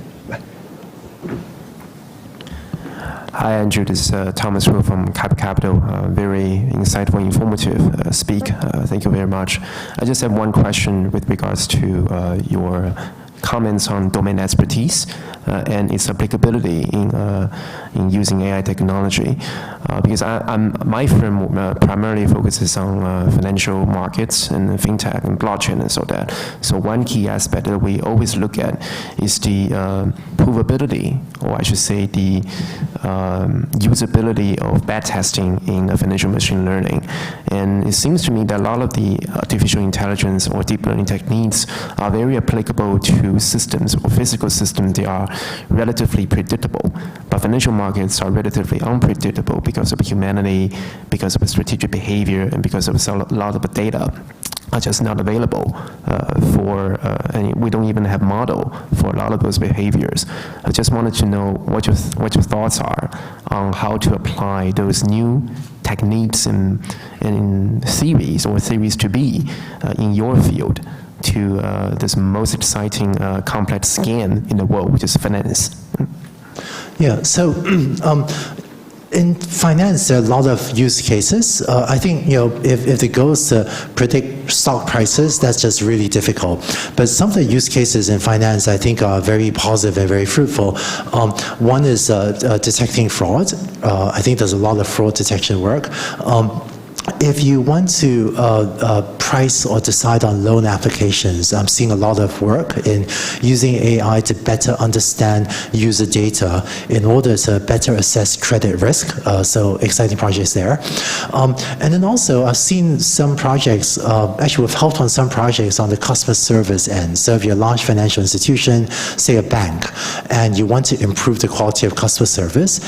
Hi, Andrew. This is Thomas Wu from Capital. Very insightful, informative speak. Thank you very much. I just have one question with regards to your comments on domain expertise and its applicability in using AI technology. Because my firm primarily focuses on financial markets and fintech and blockchain and so that. So one key aspect that we always look at is the provability, or I should say the usability of backtesting in financial machine learning. And it seems to me that a lot of the artificial intelligence or deep learning techniques are very applicable to systems or physical systems. They are relatively predictable, but financial markets are relatively unpredictable because of humanity, because of strategic behavior, and because of a lot of data are just not available and we don't even have model for a lot of those behaviors. I just wanted to know what your thoughts are on how to apply those new techniques and theories or theories to be in your field to this most exciting complex scan in the world, which is finance. Yeah, so in finance, there are a lot of use cases. I think, if the goal is to predict stock prices, that's just really difficult. But some of the use cases in finance, I think, are very positive and very fruitful. One is detecting fraud. I think there's a lot of fraud detection work. If you want to price or decide on loan applications, I'm seeing a lot of work in using AI to better understand user data in order to better assess credit risk. So exciting projects there. And then also I've seen some projects, actually we've helped on some projects on the customer service end. So if you're a large financial institution, say a bank, and you want to improve the quality of customer service,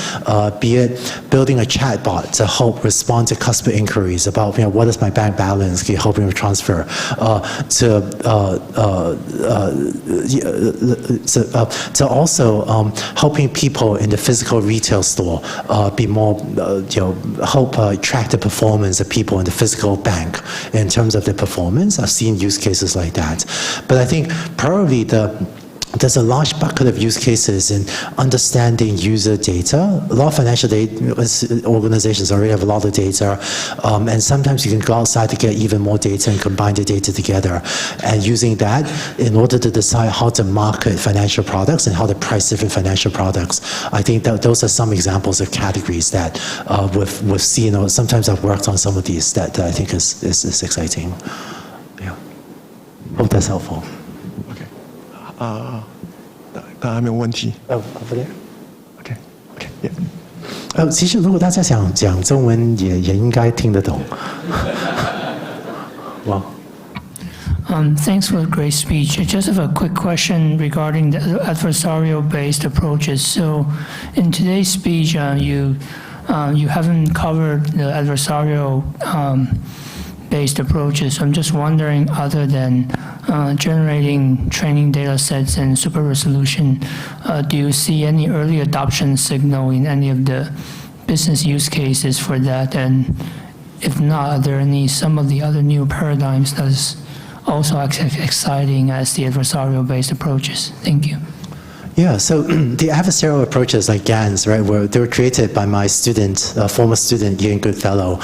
be it building a chatbot to help respond to customer inquiries inquiries about, what is my bank balance, can you help me with transfer, to also helping people in the physical retail store be more, help track the performance of people in the physical bank in terms of their performance. I've seen use cases like that. But I think probably there's a large bucket of use cases in understanding user data. A lot of financial organizations already have a lot of data, and sometimes you can go outside to get even more data and combine the data together. And using that in order to decide how to market financial products and how to price different financial products. I think that those are some examples of categories that we've seen, or sometimes I've worked on some of these that I think is exciting. Yeah. Hope that's helpful. 大家没有问题。Over there. OK， 其实如果大家想讲中文也应该听得懂。哇。Thanks for the great speech. I just have a quick question regarding the adversarial-based approaches. So, in today's speech, you haven't covered the adversarial-based approaches. So I'm just wondering, other than generating training data sets and super resolution, do you see any early adoption signal in any of the business use cases for that? And if not, are there some of the other new paradigms that is also exciting as the adversarial-based approaches? Thank you. Yeah, so the adversarial approaches like GANs, right, they were created by my student, former student, Ian Goodfellow.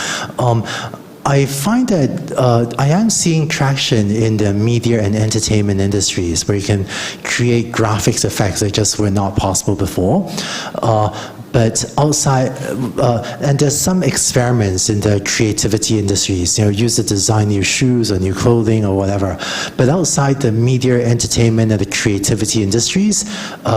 I find that I am seeing traction in the media and entertainment industries where you can create graphics effects that just were not possible before. But outside, and there's some experiments in the creativity industries, use to design new shoes or new clothing or whatever. But outside the media, entertainment, and the creativity industries,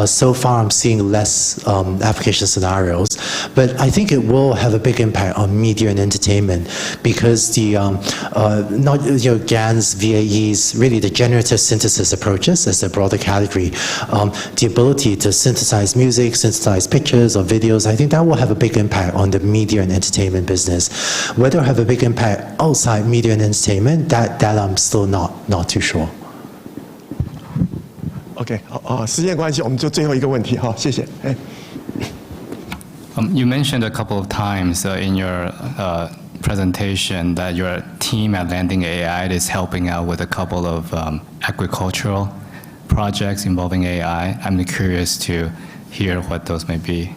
so far I'm seeing less application scenarios. But I think it will have a big impact on media and entertainment because the not GANs, VAEs, really the generative synthesis approaches as a broader category, the ability to synthesize music, synthesize pictures or videos, I think that will have a big impact on the media and entertainment business. Whether it will have a big impact outside media and entertainment, that I'm still not too sure. OK， 时间关系，我们就最后一个问题，好，谢谢。You mentioned a couple of times in your presentation that your team at Landing AI is helping out with a couple of agricultural projects involving AI. I'm curious to hear what those may be.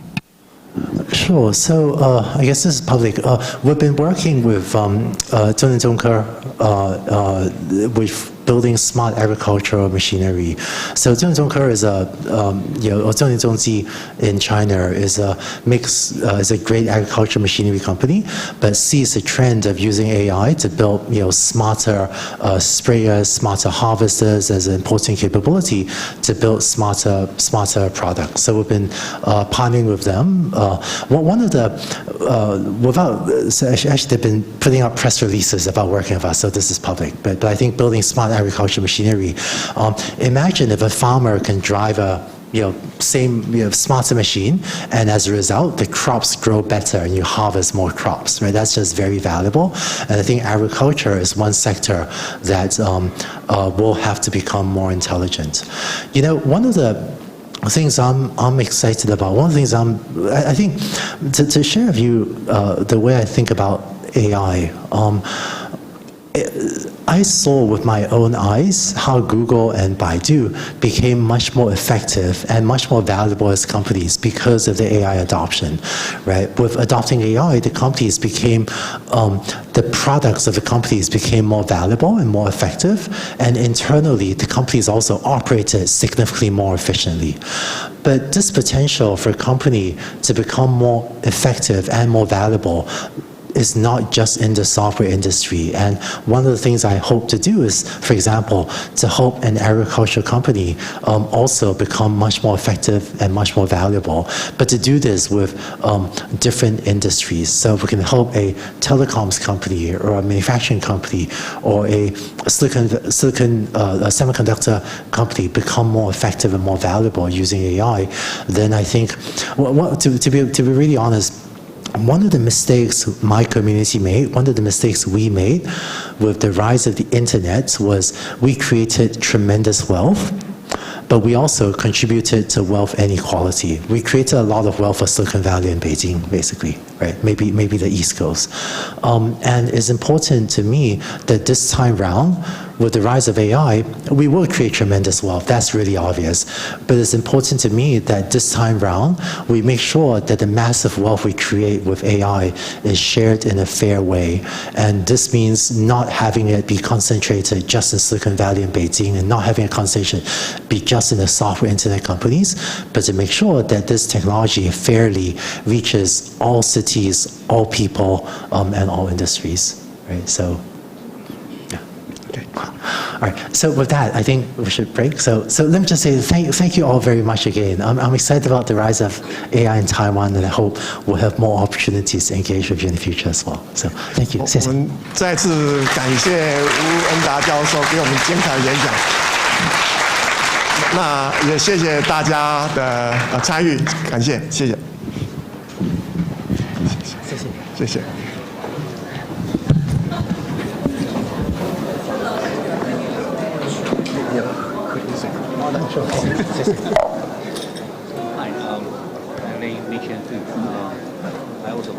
Sure. So I guess this is public. We've been working with Zhong Zhongke with building smart agricultural machinery. So Zhong Zhongke is or Zhong Zhongji in China is a great agricultural machinery company, but sees the trend of using AI to build smarter sprayers, smarter harvesters as an important capability to build smarter products. So we've been partnering with them. One of the actually they've been putting out press releases about working with us, so this is public. But I think building smart agricultural machinery. Imagine if a farmer can drive a smarter machine, and as a result, the crops grow better and you harvest more crops, right? That's just very valuable. And I think agriculture is one sector that will have to become more intelligent. One of the things I'm excited about, one of the things I think to share with you the way I think about AI. I saw with my own eyes how Google and Baidu became much more effective and much more valuable as companies because of the AI adoption, right? With adopting AI, the companies became, the products of the companies became more valuable and more effective, and internally, the companies also operated significantly more efficiently. But this potential for a company to become more effective and more valuable is not just in the software industry. And one of the things I hope to do is, for example, to help an agricultural company also become much more effective and much more valuable. But to do this with different industries. So if we can help a telecoms company or a manufacturing company or a semiconductor company become more effective and more valuable using AI, then I think, to be really honest, one of the mistakes my community made, one of the mistakes we made with the rise of the internet was we created tremendous wealth, but we also contributed to wealth inequality. We created a lot of wealth for Silicon Valley and Beijing, basically, right? Maybe the East Coast. And it's important to me that this time round, with the rise of AI, we will create tremendous wealth. That's really obvious. But it's important to me that this time round, we make sure that the massive wealth we create with AI is shared in a fair way. And this means not having it be concentrated just in Silicon Valley and Beijing, and not having a concentration be just in the software internet companies, but to make sure that this technology fairly reaches all cities, all people, and all industries, right? So. All right, so with that, I think we should break. So let me just say thank you all very much again. I'm excited about the rise of AI in Taiwan, and I hope we'll have more opportunities to engage with you in the future as well. So thank you. 谢谢。我们再次感谢吴恩达教授给我们精彩的演讲。那也谢谢大家的参与，感谢，谢谢，谢谢。Hi, my name is Nick Chen. I also